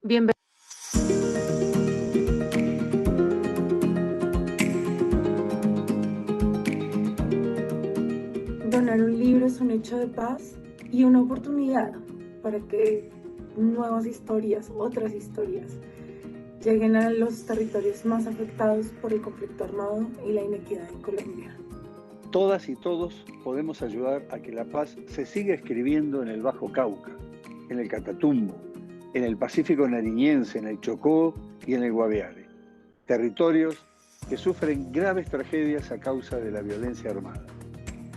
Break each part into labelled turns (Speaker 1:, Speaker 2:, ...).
Speaker 1: Bienvenido.
Speaker 2: Donar un libro es un hecho de paz y una oportunidad para que nuevas historias, otras historias, lleguen a los territorios más afectados por el conflicto armado y la inequidad en Colombia.
Speaker 3: Todas y todos podemos ayudar a que la paz se siga escribiendo en el Bajo Cauca, en el Catatumbo, en el Pacífico nariñense, en el Chocó y en el Guaviare, territorios que sufren graves tragedias a causa de la violencia armada.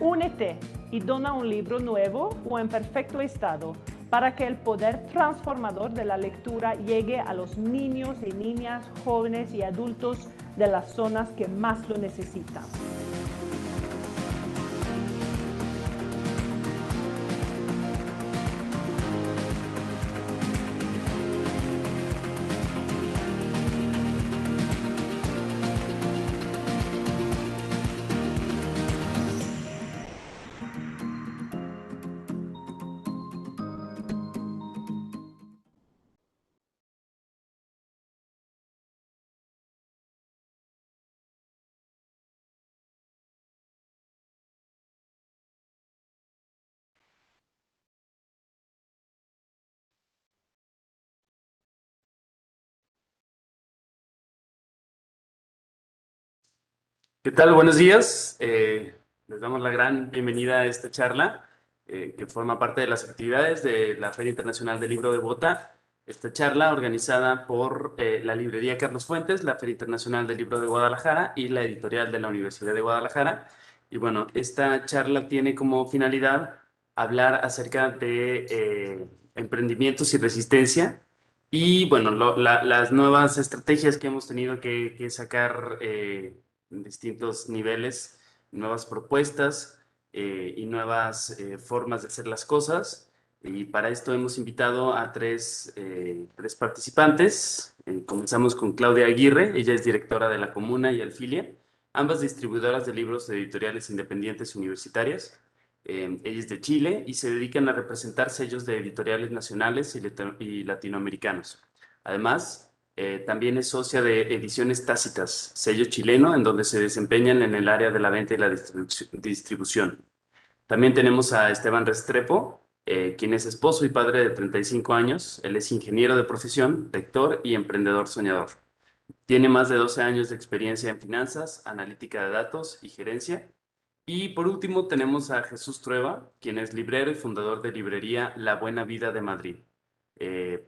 Speaker 4: Únete y dona un libro nuevo o en perfecto estado para que el poder transformador de la lectura llegue a los niños y niñas, jóvenes y adultos de las zonas que más lo necesitan.
Speaker 5: ¿Qué tal? Buenos días. Les damos la gran bienvenida a esta charla que forma parte de las actividades de la Feria Internacional del Libro de Bogotá. Esta charla organizada por la Librería Carlos Fuentes, la Feria Internacional del Libro de Guadalajara y la editorial de la Universidad de Guadalajara. Y bueno, esta charla tiene como finalidad hablar acerca de emprendimientos y resistencia. Y bueno, las nuevas estrategias que hemos tenido que sacar en distintos niveles, nuevas propuestas y nuevas formas de hacer las cosas. Y para esto hemos invitado a tres participantes. Comenzamos con Claudia Aguirre, ella es directora de La Comuna y Alfilia, ambas distribuidoras de libros de editoriales independientes universitarias. Ella es de Chile y se dedican a representar sellos de editoriales nacionales y latinoamericanos. Además, también es socia de Ediciones Tácitas, sello chileno, en donde se desempeñan en el área de la venta y la distribución. También tenemos a Esteban Restrepo, quien es esposo y padre de 35 años. Él es ingeniero de profesión, lector y emprendedor soñador. Tiene más de 12 años de experiencia en finanzas, analítica de datos y gerencia. Y por último tenemos a Jesús Trueba, quien es librero y fundador de librería La Buena Vida de Madrid,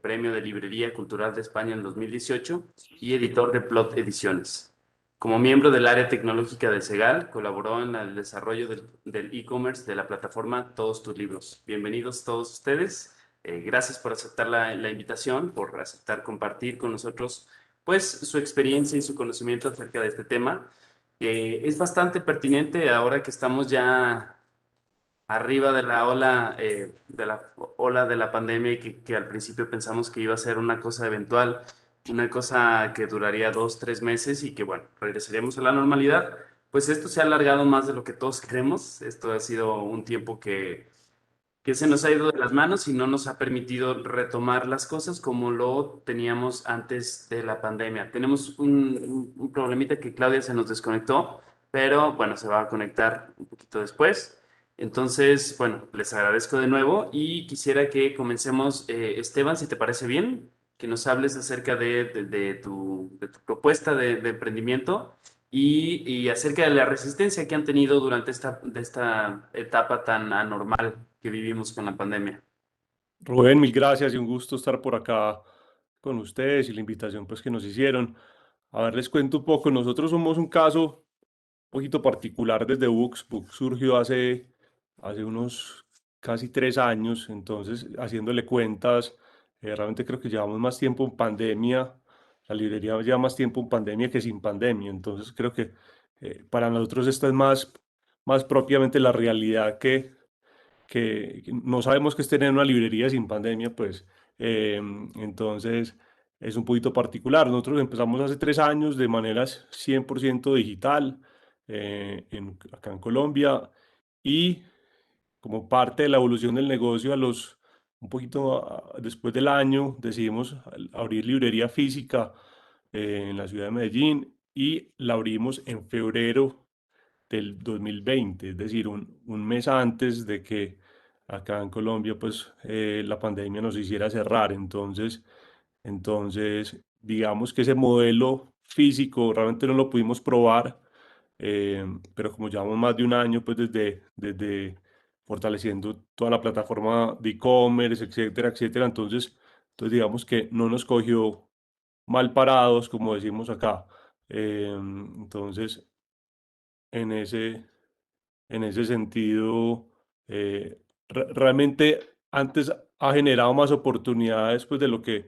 Speaker 5: Premio de Librería Cultural de España en 2018 y editor de Plot Ediciones. Como miembro del área tecnológica de Segal, colaboró en el desarrollo del e-commerce de la plataforma Todos tus libros. Bienvenidos todos ustedes. Gracias por aceptar la invitación, por aceptar compartir con nosotros pues su experiencia y su conocimiento acerca de este tema. Es bastante pertinente ahora que estamos ya arriba de la ola de la pandemia y que al principio pensamos que iba a ser una cosa eventual, una cosa que duraría 2, 3 meses y que bueno, regresaríamos a la normalidad. Pues esto se ha alargado más de lo que todos queremos. Esto ha sido un tiempo que se nos ha ido de las manos y no nos ha permitido retomar las cosas como lo teníamos antes de la pandemia. Tenemos un problemita que Claudia se nos desconectó, pero bueno, se va a conectar un poquito después. Entonces, bueno, les agradezco de nuevo y quisiera que comencemos, Esteban, si te parece bien, que nos hables acerca de tu propuesta de emprendimiento y acerca de la resistencia que han tenido durante esta etapa tan anormal que vivimos con la pandemia.
Speaker 6: Rubén, mil gracias y un gusto estar por acá con ustedes y la invitación pues que nos hicieron. A ver, les cuento un poco. Nosotros somos un caso un poquito particular desde Books. Books surgió hace unos casi 3 años, entonces haciéndole cuentas, realmente creo que llevamos más tiempo en pandemia. La librería lleva más tiempo en pandemia que sin pandemia, entonces creo que para nosotros esta es más propiamente la realidad que no sabemos qué es tener una librería sin pandemia, pues entonces es un poquito particular. Nosotros empezamos hace 3 años de manera 100% digital acá en Colombia y como parte de la evolución del negocio a los un poquito después del año decidimos abrir librería física en la ciudad de Medellín y la abrimos en febrero del 2020, es decir, un mes antes de que acá en Colombia pues la pandemia nos hiciera cerrar. Entonces, digamos que ese modelo físico realmente no lo pudimos probar, pero como llevamos más de un año pues desde fortaleciendo toda la plataforma de e-commerce, etcétera, etcétera, entonces digamos que no nos cogió mal parados, como decimos acá. Entonces, en ese sentido, realmente antes ha generado más oportunidades pues, de lo que,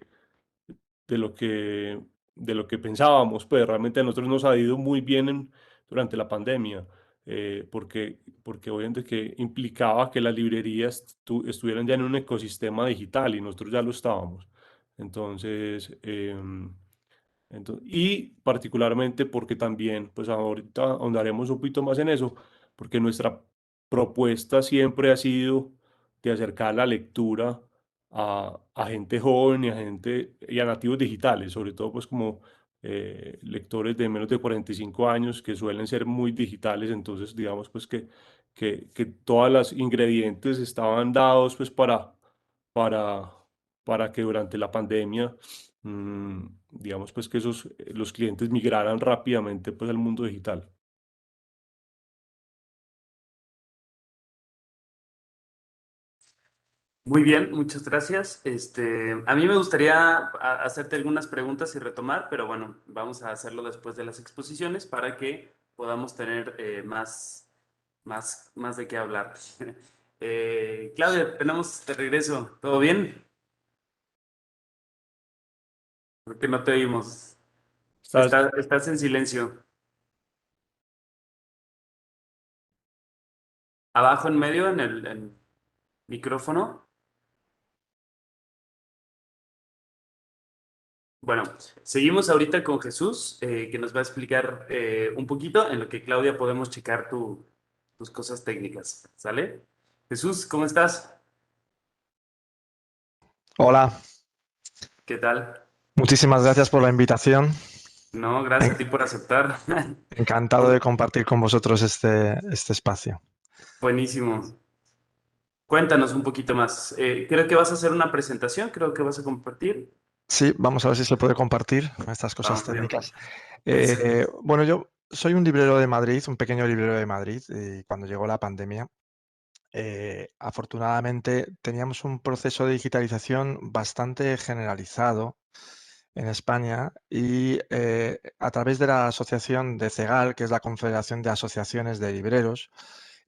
Speaker 6: de lo que pensábamos. Pues realmente a nosotros nos ha ido muy bien durante la pandemia, porque obviamente que implicaba que las librerías estuvieran ya en un ecosistema digital y nosotros ya lo estábamos. Entonces, y particularmente porque también, pues ahorita ahondaremos un poquito más en eso, porque nuestra propuesta siempre ha sido de acercar la lectura a gente joven y a gente y a nativos digitales, sobre todo pues como lectores de menos de 45 años que suelen ser muy digitales, entonces digamos pues que todas las ingredientes estaban dados pues para, para que durante la pandemia digamos pues que los clientes migraran rápidamente pues al mundo digital.
Speaker 5: Muy bien, muchas gracias. A mí me gustaría hacerte algunas preguntas y retomar, pero bueno, vamos a hacerlo después de las exposiciones para que podamos tener más de qué hablar. Claudia, tenemos de regreso. ¿Todo bien? Porque no te oímos.
Speaker 6: ¿Estás?
Speaker 5: Estás en silencio. Abajo en medio en el micrófono. Bueno, seguimos ahorita con Jesús, que nos va a explicar un poquito en lo que Claudia podemos checar tus cosas técnicas. ¿Sale? Jesús, ¿cómo estás?
Speaker 1: Hola,
Speaker 5: ¿Qué tal?
Speaker 1: muchísimas gracias por la invitación.
Speaker 5: No, gracias a ti por aceptar.
Speaker 1: Encantado de compartir con vosotros este espacio.
Speaker 5: Buenísimo. Cuéntanos un poquito más. Creo que vas a hacer una presentación, creo que vas a compartir.
Speaker 1: Sí, vamos a ver si se puede compartir estas cosas
Speaker 5: Vamos bien.
Speaker 1: técnicas.
Speaker 5: Eso.
Speaker 1: Bueno, yo soy un librero de Madrid, un pequeño librero de Madrid, y cuando llegó la pandemia, afortunadamente teníamos un proceso de digitalización bastante generalizado en España y a través de la asociación de CEGAL, que es la Confederación de Asociaciones de Libreros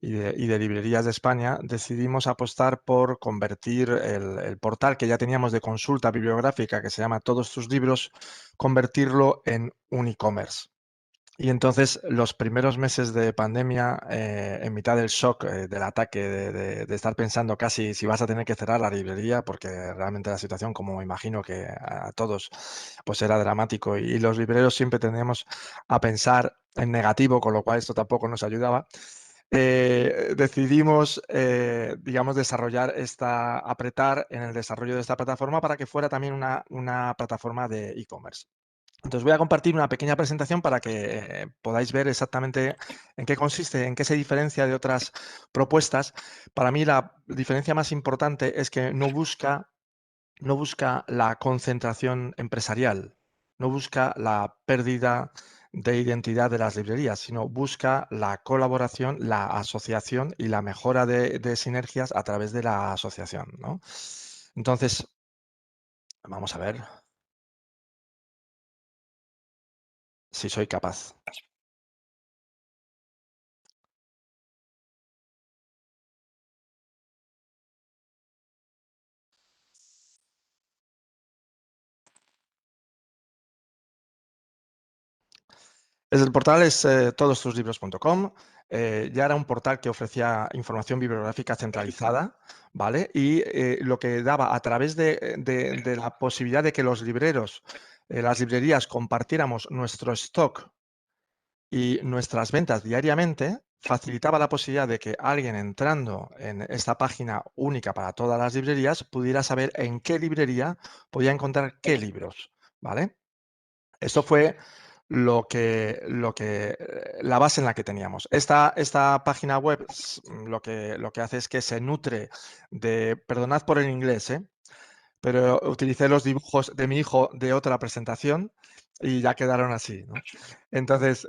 Speaker 1: y de Librerías de España, decidimos apostar por convertir el portal que ya teníamos de consulta bibliográfica, que se llama Todos tus libros, convertirlo en un e-commerce. Y entonces los primeros meses de pandemia, en mitad del shock del ataque, de estar pensando casi si vas a tener que cerrar la librería, porque realmente la situación, como imagino que a todos, pues era dramático y los libreros siempre tendíamos a pensar en negativo, con lo cual esto tampoco nos ayudaba. Decidimos, digamos, apretar en el desarrollo de esta plataforma para que fuera también una plataforma de e-commerce. Entonces voy a compartir una pequeña presentación para que podáis ver exactamente en qué consiste, en qué se diferencia de otras propuestas. Para mí la diferencia más importante es que no busca la concentración empresarial, no busca la pérdida de identidad de las librerías, sino busca la colaboración, la asociación y la mejora de sinergias a través de la asociación, ¿no? Entonces, vamos a ver si soy capaz. El portal es todostuslibros.com. Ya era un portal que ofrecía información bibliográfica centralizada, ¿vale? Y lo que daba a través de la posibilidad de que los libreros, las librerías compartiéramos nuestro stock y nuestras ventas diariamente, facilitaba la posibilidad de que alguien entrando en esta página única para todas las librerías pudiera saber en qué librería podía encontrar qué libros, ¿vale? Esto fue la base en la que teníamos. Esta página web lo que hace es que se nutre de, perdonad por el inglés, pero utilicé los dibujos de mi hijo de otra presentación y ya quedaron así, ¿no? Entonces,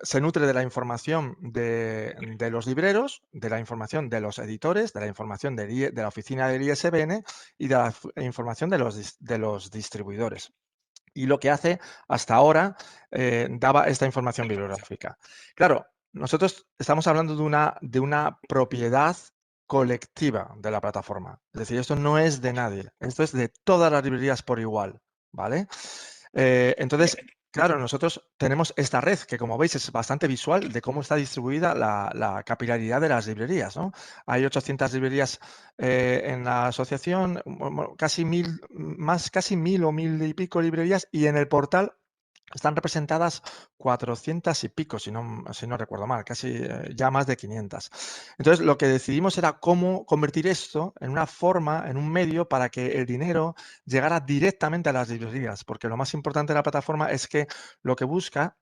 Speaker 1: se nutre de la información de los libreros, de la información de los editores, de la información de la oficina del ISBN y de la información de los distribuidores. Y lo que hace hasta ahora daba esta información bibliográfica. Claro, nosotros estamos hablando de una propiedad colectiva de la plataforma. Es decir, esto no es de nadie, esto es de todas las librerías por igual, ¿vale? Entonces, claro, nosotros tenemos esta red que, como veis, es bastante visual de cómo está distribuida la capilaridad de las librerías, ¿no? Hay 800 librerías en la asociación, casi 1000 o 1000 y pico librerías, y en el portal están representadas 400 y pico, si no recuerdo mal, casi ya más de 500. Entonces, lo que decidimos era cómo convertir esto en una forma, en un medio para que el dinero llegara directamente a las librerías, porque lo más importante de la plataforma es que lo que busca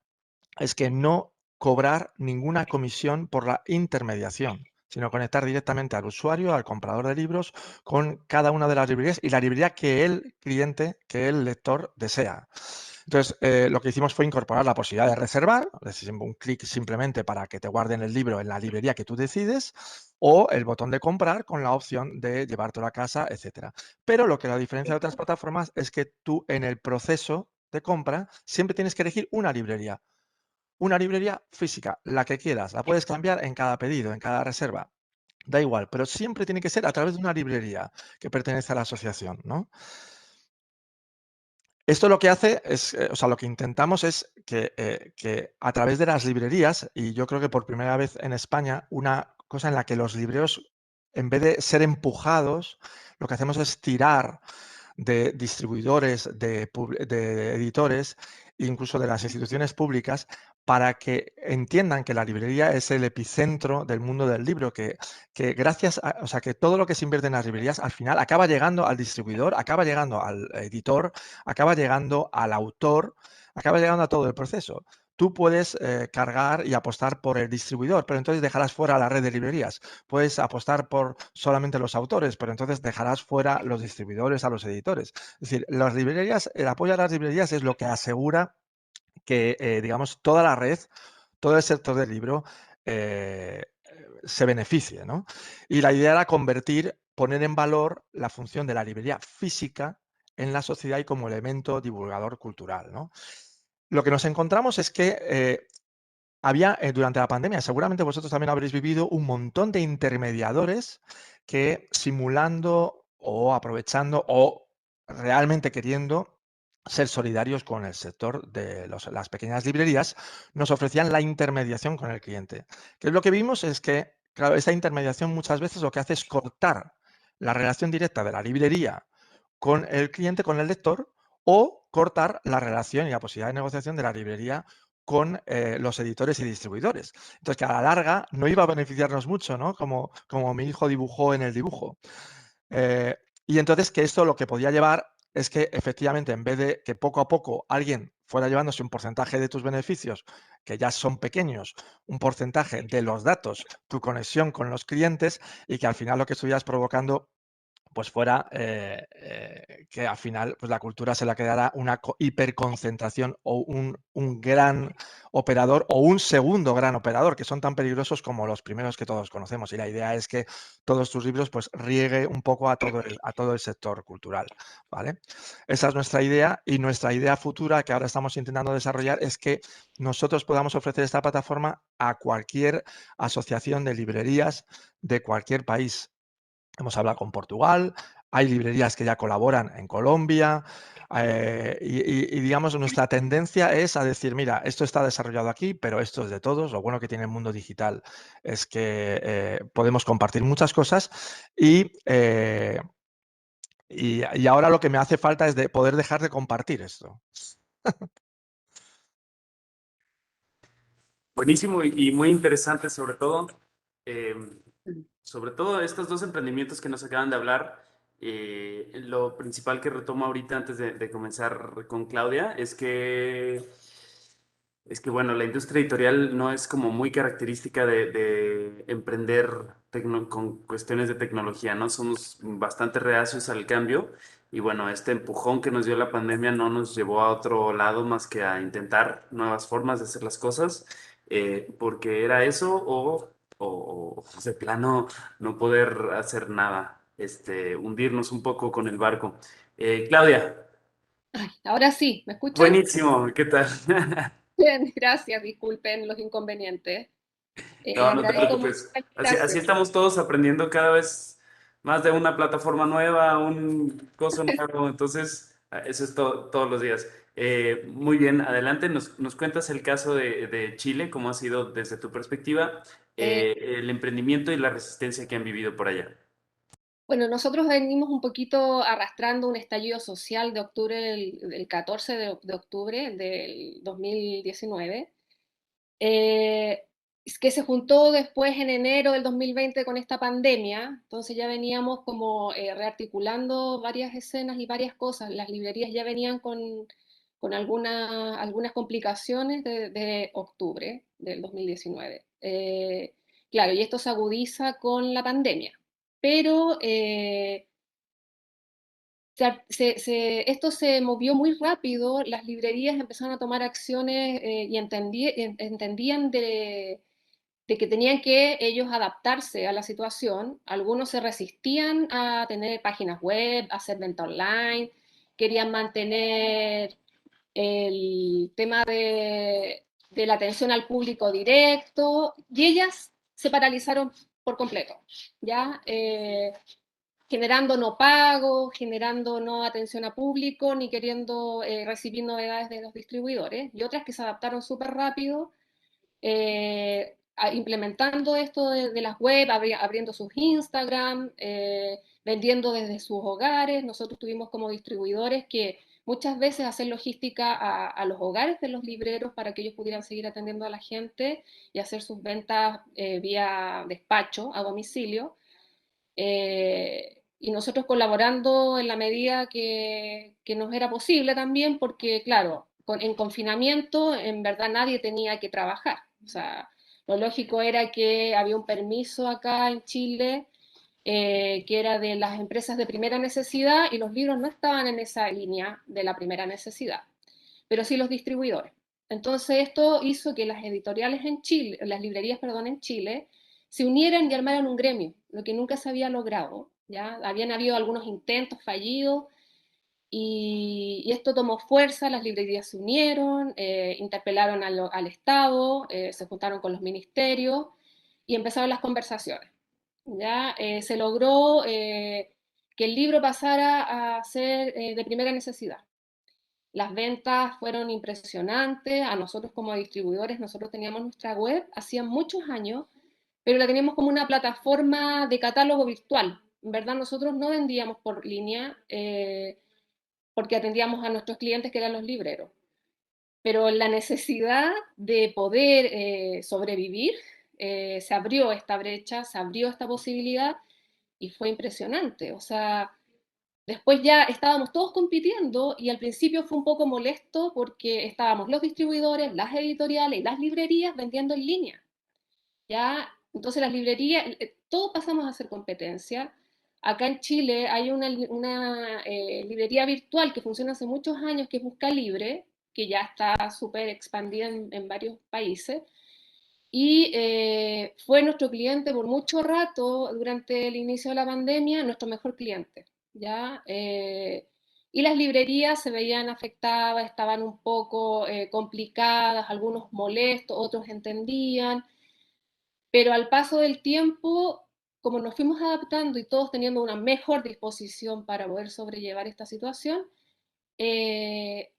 Speaker 1: es que no cobrar ninguna comisión por la intermediación, sino conectar directamente al usuario, al comprador de libros, con cada una de las librerías y la librería que el cliente, que el lector desea. Entonces, lo que hicimos fue incorporar la posibilidad de reservar, es decir, un clic simplemente para que te guarden el libro en la librería que tú decides, o el botón de comprar con la opción de llevártelo a casa, etcétera. Pero lo que la diferencia de otras plataformas es que tú en el proceso de compra siempre tienes que elegir una librería física, la que quieras, la puedes cambiar en cada pedido, en cada reserva, da igual, pero siempre tiene que ser a través de una librería que pertenece a la asociación, ¿no? Esto lo que hace es, o sea, lo que intentamos es que a través de las librerías, y yo creo que por primera vez en España, una cosa en la que los libreros, en vez de ser empujados, lo que hacemos es tirar de distribuidores, de editores, incluso de las instituciones públicas, para que entiendan que la librería es el epicentro del mundo del libro, que gracias a, o sea, que todo lo que se invierte en las librerías al final acaba llegando al distribuidor, acaba llegando al editor, acaba llegando al autor, acaba llegando a todo el proceso. Tú puedes cargar y apostar por el distribuidor, pero entonces dejarás fuera la red de librerías. Puedes apostar por solamente los autores, pero entonces dejarás fuera los distribuidores, a los editores. Es decir, las librerías, el apoyo a las librerías es lo que asegura que, digamos, toda la red, todo el sector del libro se beneficie, ¿no? Y la idea era poner en valor la función de la librería física en la sociedad y como elemento divulgador cultural, ¿no? Lo que nos encontramos es que había, durante la pandemia, seguramente vosotros también habréis vivido un montón de intermediadores que simulando o aprovechando o realmente queriendo ser solidarios con el sector de las pequeñas librerías, nos ofrecían la intermediación con el cliente. Que lo que vimos es que, claro, esta intermediación muchas veces lo que hace es cortar la relación directa de la librería con el cliente, con el lector, o cortar la relación y la posibilidad de negociación de la librería con los editores y distribuidores. Entonces, que a la larga no iba a beneficiarnos mucho, ¿no? Como mi hijo dibujó en el dibujo. Y entonces que esto lo que podía llevar es que efectivamente en vez de que poco a poco alguien fuera llevándose un porcentaje de tus beneficios, que ya son pequeños, un porcentaje de los datos, tu conexión con los clientes y que al final lo que estuvieras provocando pues fuera que al final pues la cultura se la quedara una hiperconcentración o un gran operador o un segundo gran operador, que son tan peligrosos como los primeros que todos conocemos. Y la idea es que todos tus libros pues riegue un poco a todo el sector cultural, ¿vale? Esa es nuestra idea, y nuestra idea futura que ahora estamos intentando desarrollar es que nosotros podamos ofrecer esta plataforma a cualquier asociación de librerías de cualquier país. Hemos hablado con Portugal, hay librerías que ya colaboran en Colombia, digamos, nuestra tendencia es a decir, mira, esto está desarrollado aquí, pero esto es de todos. Lo bueno que tiene el mundo digital es que podemos compartir muchas cosas y ahora lo que me hace falta es de poder dejar de compartir esto.
Speaker 5: Buenísimo y muy interesante eh, sobre todo estos dos emprendimientos que nos acaban de hablar. Lo principal que retomo ahorita antes de comenzar con Claudia es que, bueno, la industria editorial no es como muy característica de emprender con cuestiones de tecnología, ¿no? Somos bastante reacios al cambio y bueno, este empujón que nos dio la pandemia no nos llevó a otro lado más que a intentar nuevas formas de hacer las cosas, porque era eso o pues, de plano no poder hacer nada, hundirnos un poco con el barco. Claudia,
Speaker 7: Ay, ahora sí, ¿me escuchan?
Speaker 5: buenísimo, ¿qué tal?
Speaker 7: Bien, gracias, disculpen los inconvenientes.
Speaker 5: No, no te
Speaker 7: Agradezco mucho
Speaker 5: preocupes.
Speaker 7: la
Speaker 5: Así
Speaker 7: invitación.
Speaker 5: estamos todos aprendiendo cada vez más de una plataforma nueva, un coso nuevo. Entonces, eso es todos los días. Muy bien, adelante. Nos cuentas el caso de Chile, cómo ha sido desde tu perspectiva,
Speaker 7: Eh,
Speaker 5: el emprendimiento y la resistencia que han vivido por allá.
Speaker 7: bueno, nosotros venimos un poquito arrastrando un estallido social de octubre, del 14 de octubre del 2019, es que se juntó después en enero del 2020 con esta pandemia, entonces ya veníamos como rearticulando varias escenas y varias cosas. Las librerías ya venían con algunas complicaciones de octubre del 2019. Claro, y esto se agudiza con la pandemia, pero esto se movió muy rápido, las librerías empezaron a tomar acciones y entendían de que tenían que ellos adaptarse a la situación. Algunos se resistían a tener páginas web, a hacer venta online, querían mantener el tema de la atención al público directo, y ellas se paralizaron por completo, ¿ya? Generando no pago, generando no atención a público, ni queriendo recibir novedades de los distribuidores, y otras que se adaptaron súper rápido, implementando esto de las web, abriendo sus Instagram, vendiendo desde sus hogares. Nosotros tuvimos como distribuidores que muchas veces hacer logística a los hogares de los libreros para que ellos pudieran seguir atendiendo a la gente y hacer sus ventas vía despacho, a domicilio. Y nosotros colaborando en la medida que nos era posible también, porque claro, en confinamiento en verdad nadie tenía que trabajar. O sea, lo lógico era que había un permiso acá en Chile que era de las empresas de primera necesidad, y los libros no estaban en esa línea de la primera necesidad, pero sí los distribuidores. Entonces esto hizo que las editoriales en Chile, las librerías, perdón, en Chile, se unieran y armaran un gremio, lo que nunca se había logrado. ¿Ya? Habían habido algunos intentos fallidos y esto tomó fuerza, las librerías se unieron, interpelaron al Estado, se juntaron con los ministerios y empezaron las conversaciones. ¿Ya? Se logró que el libro pasara a ser de primera necesidad. Las ventas fueron impresionantes. A nosotros como distribuidores, nosotros teníamos nuestra web hacía muchos años, pero la teníamos como una plataforma de catálogo virtual. En verdad nosotros no vendíamos por línea porque atendíamos a nuestros clientes que eran los libreros. Pero la necesidad de poder sobrevivir, se abrió esta brecha, se abrió esta posibilidad y fue impresionante. O sea, después ya estábamos todos compitiendo y al principio fue un poco molesto porque estábamos los distribuidores, las editoriales y las librerías vendiendo en línea. ¿Ya? Entonces las librerías, todos pasamos a hacer competencia. Acá en Chile hay una librería virtual que funciona hace muchos años, que es Busca Libre, que ya está súper expandida en varios países. Y fue nuestro cliente por mucho rato durante el inicio de la pandemia, nuestro mejor cliente. ¿Ya? Y las librerías se veían afectadas, estaban un poco complicadas, algunos molestos, otros entendían, pero al paso del tiempo, como nos fuimos adaptando y todos teniendo una mejor disposición para poder sobrellevar esta situación, eh,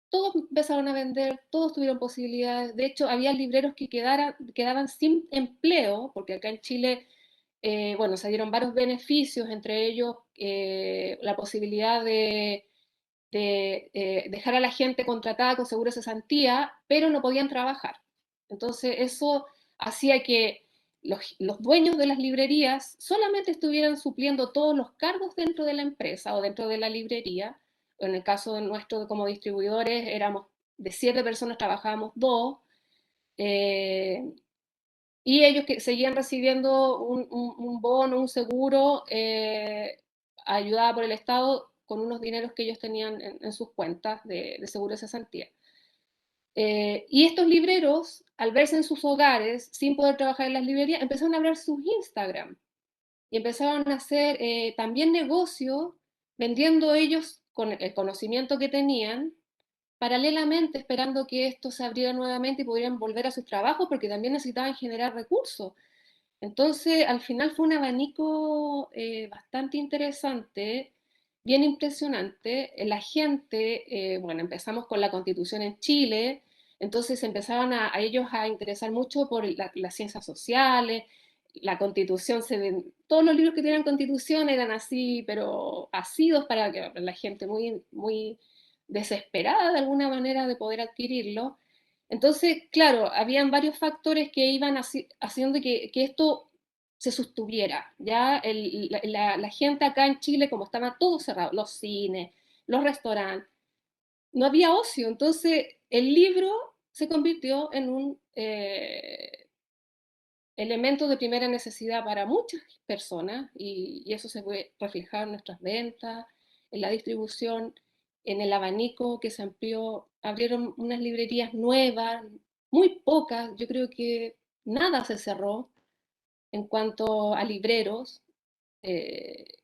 Speaker 7: todos empezaron a vender, todos tuvieron posibilidades. De hecho, había libreros que quedaban sin empleo, porque acá en Chile, bueno, se dieron varios beneficios, entre ellos la posibilidad de dejar a la gente contratada con seguro de cesantía, pero no podían trabajar. Entonces eso hacía que los dueños de las librerías solamente estuvieran supliendo todos los cargos dentro de la empresa o dentro de la librería. En el caso de nuestro como distribuidores éramos de 7 personas, trabajábamos 2, y ellos que seguían recibiendo un bono, un seguro, ayudada por el Estado con unos dineros que ellos tenían en sus cuentas de seguro de cesantía. Y estos libreros, al verse en sus hogares, sin poder trabajar en las librerías, empezaron a abrir sus Instagram y empezaron a hacer también negocio vendiendo ellos con el conocimiento que tenían, paralelamente esperando que esto se abriera nuevamente y pudieran volver a sus trabajos porque también necesitaban generar recursos. Entonces, al final fue un abanico bastante interesante, bien impresionante. La gente, bueno, empezamos con la Constitución en Chile, entonces empezaban a ellos a interesar mucho por las ciencias sociales, la Constitución, todos los libros que tenían Constitución eran así, pero asidos para que la gente muy, muy desesperada de alguna manera de poder adquirirlo. Entonces, claro, habían varios factores que iban haciendo que esto se sostuviera. Ya la gente acá en Chile, como estaba todo cerrado, los cines, los restaurantes, no había ocio. Entonces, el libro se convirtió en un elemento de primera necesidad para muchas personas y eso se puede reflejar en nuestras ventas, en la distribución, en el abanico que se amplió. Abrieron unas librerías nuevas, muy pocas, yo creo que nada se cerró en cuanto a libreros,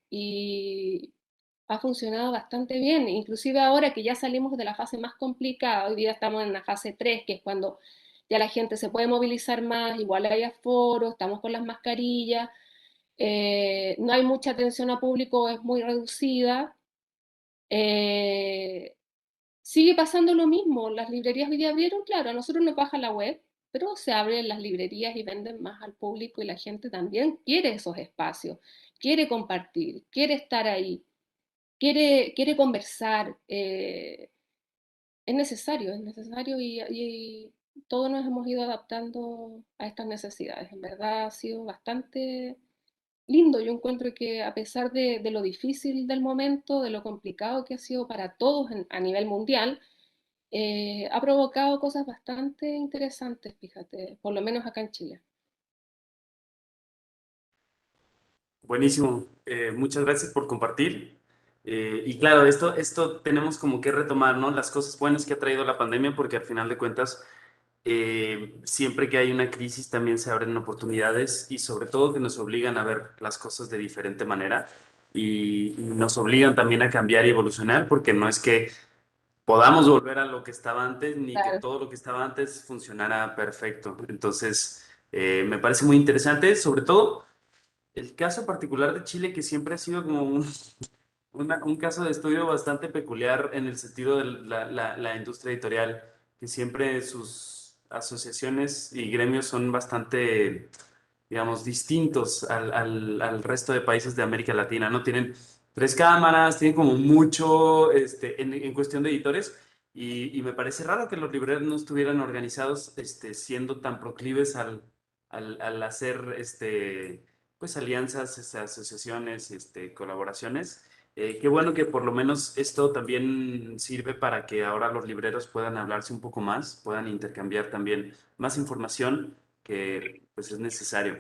Speaker 7: y ha funcionado bastante bien, inclusive ahora que ya salimos de la fase más complicada, hoy día estamos en la fase 3, que es cuando ya la gente se puede movilizar más, igual hay aforo, estamos con las mascarillas, no hay mucha atención a público, es muy reducida. eh, Sigue pasando lo mismo, las librerías hoy día abrieron, claro, a nosotros nos baja la web, pero se abren las librerías y venden más al público y la gente también quiere esos espacios, quiere compartir, quiere estar ahí, quiere conversar. Es necesario y todos nos hemos ido adaptando a estas necesidades. En verdad ha sido bastante lindo. Yo encuentro que a pesar de lo difícil del momento, de lo complicado que ha sido para todos a nivel mundial, ha provocado cosas bastante interesantes, fíjate, por lo menos acá en Chile.
Speaker 5: Buenísimo. Muchas gracias por compartir. Y claro, esto tenemos como que retomar, ¿no? Las cosas buenas que ha traído la pandemia, porque al final de cuentas, siempre que hay una crisis también se abren oportunidades y sobre todo que nos obligan a ver las cosas de diferente manera y nos obligan también a cambiar y evolucionar, porque no es que podamos volver a lo que estaba antes ni que
Speaker 7: Claro.
Speaker 5: todo lo que estaba antes funcionara perfecto. Entonces, me parece muy interesante, sobre todo el caso particular de Chile, que siempre ha sido como un caso de estudio bastante peculiar en el sentido de la industria editorial, que siempre sus asociaciones y gremios son bastante, digamos, distintos al resto de países de América Latina, ¿no? Tienen tres cámaras, tienen como mucho en cuestión de editores. Y me parece raro que los libreros no estuvieran organizados siendo tan proclives al hacer pues alianzas, asociaciones, colaboraciones. Qué bueno que por lo menos esto también sirve para que ahora los libreros puedan hablarse un poco más, puedan intercambiar también más información que pues es necesario.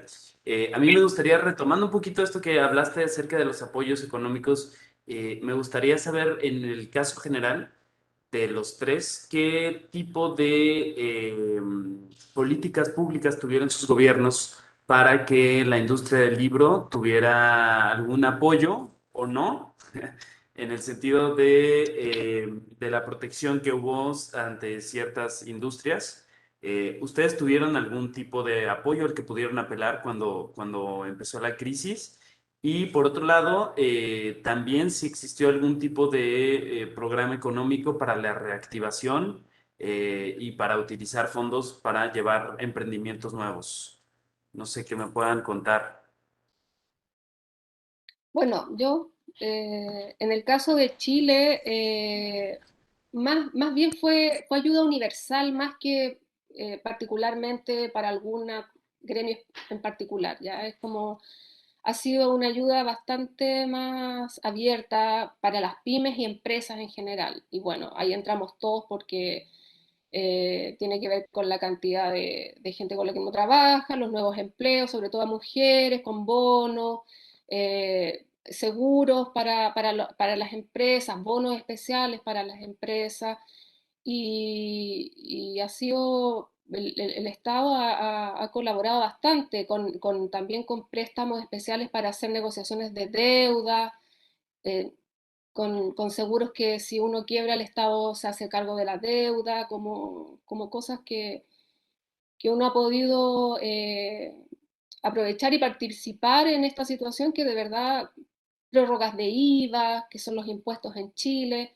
Speaker 5: A mí me gustaría, retomando un poquito esto que hablaste acerca de los apoyos económicos, me gustaría saber en el caso general de los tres, ¿qué tipo de políticas públicas tuvieron sus gobiernos para que la industria del libro tuviera algún apoyo o no? En el sentido de la protección que hubo ante ciertas industrias. ¿Ustedes tuvieron algún tipo de apoyo al que pudieron apelar cuando empezó la crisis? Y por otro lado, también si existió algún tipo de programa económico para la reactivación y para utilizar fondos para llevar emprendimientos nuevos. No sé qué me puedan contar.
Speaker 7: Bueno, yo, en el caso de Chile, más bien fue ayuda universal, más que particularmente para alguna gremio en particular, ya es como ha sido una ayuda bastante más abierta para las pymes y empresas en general. Y bueno, ahí entramos todos porque tiene que ver con la cantidad de gente con la que uno trabaja, los nuevos empleos, sobre todo a mujeres, con bonos, seguros para las empresas, bonos especiales para las empresas. Y ha sido, el Estado ha colaborado bastante también con préstamos especiales para hacer negociaciones de deuda, eh, con seguros que si uno quiebra el Estado se hace cargo de la deuda, como cosas que uno ha podido aprovechar y participar en esta situación que de verdad, prórrogas de IVA, que son los impuestos en Chile,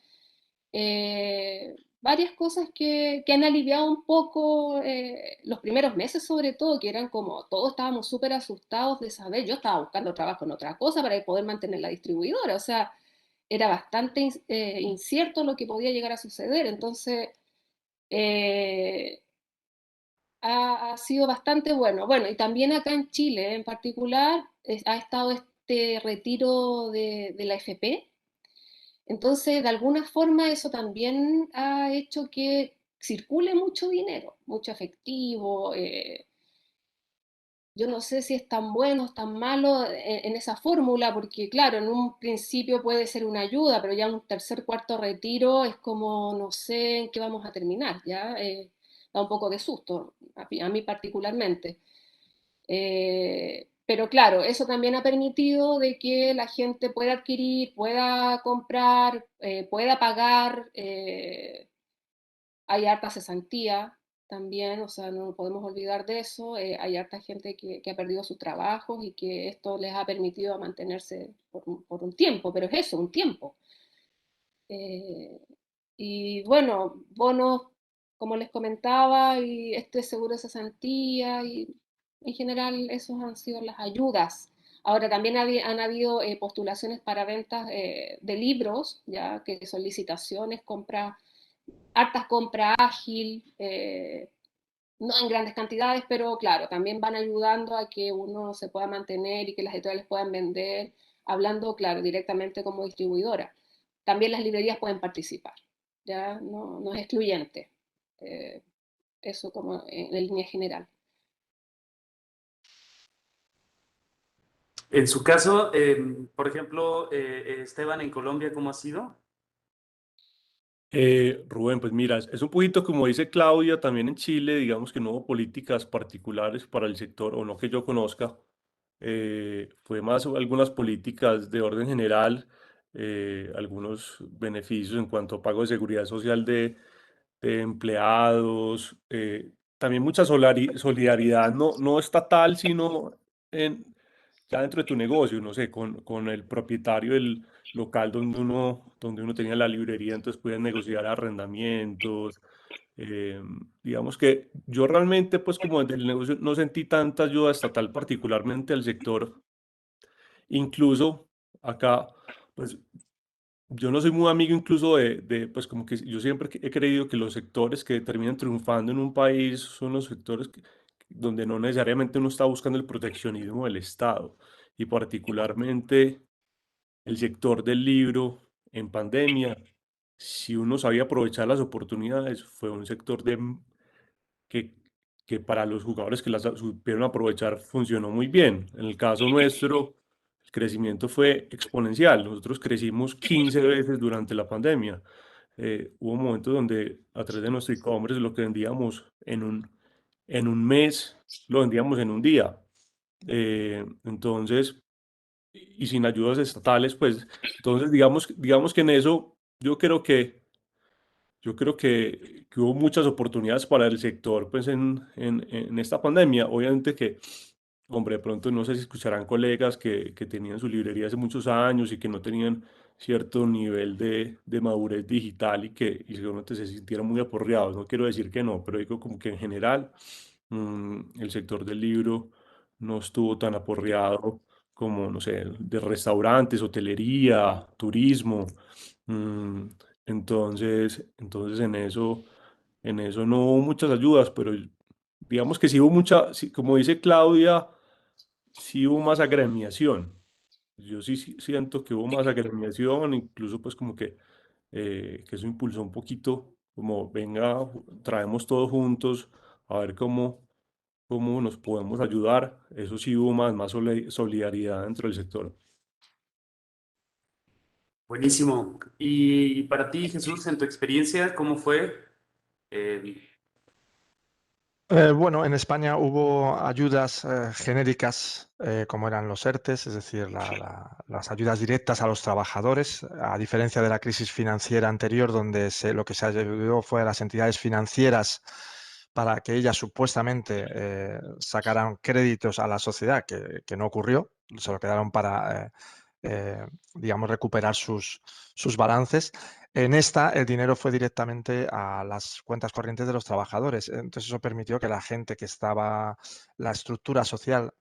Speaker 7: varias cosas que han aliviado un poco los primeros meses sobre todo, que eran como, todos estábamos súper asustados de saber, yo estaba buscando trabajo en otra cosa para poder mantener la distribuidora, o sea, era bastante incierto lo que podía llegar a suceder, entonces ha sido bastante bueno. Bueno, y también acá en Chile en particular ha estado este retiro de la FP, entonces de alguna forma eso también ha hecho que circule mucho dinero, mucho efectivo. Yo no sé si es tan bueno o tan malo en esa fórmula, porque claro, en un principio puede ser una ayuda, pero ya un tercer, cuarto retiro es como no sé en qué vamos a terminar, ¿ya? Da un poco de susto, a mí particularmente. Pero claro, eso también ha permitido de que la gente pueda adquirir, pueda comprar, pueda pagar. Hay harta cesantía también, o sea, no podemos olvidar de eso. Hay harta gente que ha perdido sus trabajos y que esto les ha permitido mantenerse por un tiempo, pero es eso, un tiempo. Eh, y bueno, bonos, como les comentaba, y este seguro de cesantía, y en general esas han sido las ayudas. Ahora también han habido postulaciones para ventas de libros, ya que son licitaciones, hartas compra ágil, no en grandes cantidades, pero claro, también van ayudando a que uno se pueda mantener y que las editoriales puedan vender, hablando, claro, directamente como distribuidora. También las librerías pueden participar, ya no es excluyente. Eh, Eso como en línea general.
Speaker 5: En su caso, por ejemplo, Esteban, en Colombia, ¿cómo ha sido?
Speaker 6: Rubén, pues mira, es un poquito como dice Claudia, también en Chile, digamos que no hubo políticas particulares para el sector, o no que yo conozca, fue más algunas políticas de orden general, algunos beneficios en cuanto a pago de seguridad social de empleados, también mucha solidaridad, no estatal, sino en, ya dentro de tu negocio, no sé, con el propietario del local donde uno tenía la librería, entonces podían negociar arrendamientos. Digamos que yo realmente, pues como desde el negocio, no sentí tanta ayuda estatal, particularmente al sector. Incluso acá, pues yo no soy muy amigo incluso pues como que yo siempre he creído que los sectores que terminan triunfando en un país son los sectores donde no necesariamente uno está buscando el proteccionismo del Estado. Y particularmente el sector del libro en pandemia, si uno sabía aprovechar las oportunidades, fue un sector que, que para los jugadores que las supieron aprovechar funcionó muy bien. En el caso nuestro, el crecimiento fue exponencial. Nosotros crecimos 15 veces durante la pandemia. Hubo momentos donde a través de nuestro e-commerce lo que vendíamos en un mes, lo vendíamos en un día. Entonces, y sin ayudas estatales, pues, entonces digamos que en eso yo creo que hubo muchas oportunidades para el sector, pues, en esta pandemia. Obviamente que, hombre, de pronto no sé si escucharán colegas que tenían su librería hace muchos años y que no tenían cierto nivel de madurez digital y seguramente se sintieron muy aporreados. No quiero decir que no, pero digo como que en general el sector del libro no estuvo tan aporreado como, no sé, de restaurantes, hotelería, turismo. mm, entonces en eso En eso no hubo muchas ayudas, pero digamos que sí hubo mucha, como dice Claudia, sí hubo más agremiación. Yo sí siento que hubo más agremiación, incluso pues como que eso impulsó un poquito, como venga, traemos todos juntos a ver cómo nos podemos ayudar. Eso sí hubo más solidaridad dentro del sector.
Speaker 5: Buenísimo. Y para ti, Jesús, en tu experiencia, ¿cómo fue? Eh,
Speaker 1: Bueno, en España hubo ayudas genéricas, como eran los ERTES, es decir, las ayudas directas a los trabajadores, a diferencia de la crisis financiera anterior, donde lo que se ayudó fue a las entidades financieras para que ellas supuestamente sacaran créditos a la sociedad, que no ocurrió, se lo quedaron para, digamos, recuperar sus balances. En esta, el dinero fue directamente a las cuentas corrientes de los trabajadores. Entonces, eso permitió que la gente que estaba, la estructura social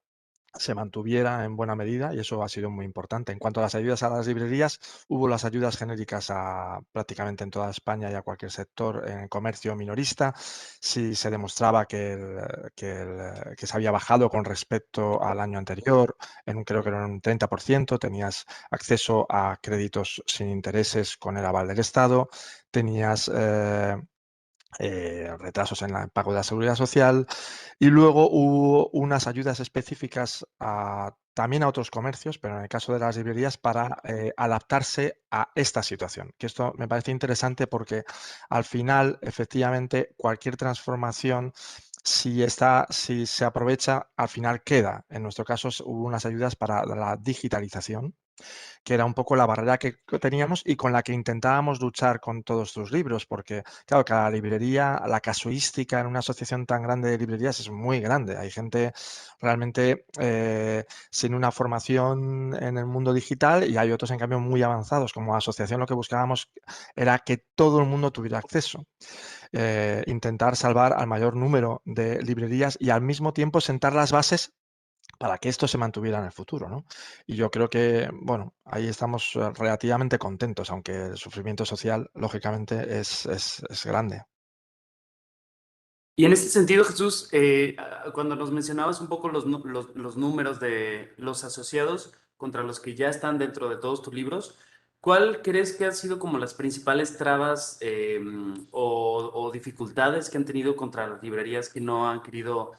Speaker 1: se mantuviera en buena medida y eso ha sido muy importante. En cuanto a las ayudas a las librerías, hubo las ayudas genéricas a prácticamente en toda España y a cualquier sector en comercio minorista. Si se demostraba que se había bajado con respecto al año anterior, creo que era un 30%, tenías acceso a créditos sin intereses con el aval del Estado, tenías retrasos en el pago de la seguridad social y luego hubo unas ayudas específicas también a otros comercios, pero en el caso de las librerías para adaptarse a esta situación. Que esto me parece interesante porque al final, efectivamente, cualquier transformación, si se aprovecha, al final queda. En nuestro caso hubo unas ayudas para la digitalización, que era un poco la barrera que teníamos y con la que intentábamos luchar con todos tus libros, porque, claro, cada librería, la casuística en una asociación tan grande de librerías es muy grande. Hay gente realmente sin una formación en el mundo digital y hay otros, en cambio, muy avanzados. Como asociación, lo que buscábamos era que todo el mundo tuviera acceso. Intentar salvar al mayor número de librerías y al mismo tiempo sentar las bases para que esto se mantuviera en el futuro, ¿no? Y yo creo que, bueno, ahí estamos relativamente contentos, aunque el sufrimiento social, lógicamente, es grande.
Speaker 5: y en este sentido, Jesús, cuando nos mencionabas un poco los números de los asociados contra los que ya están dentro de todos tus libros, ¿cuál crees que han sido como las principales trabas o dificultades que han tenido contra las librerías que no han querido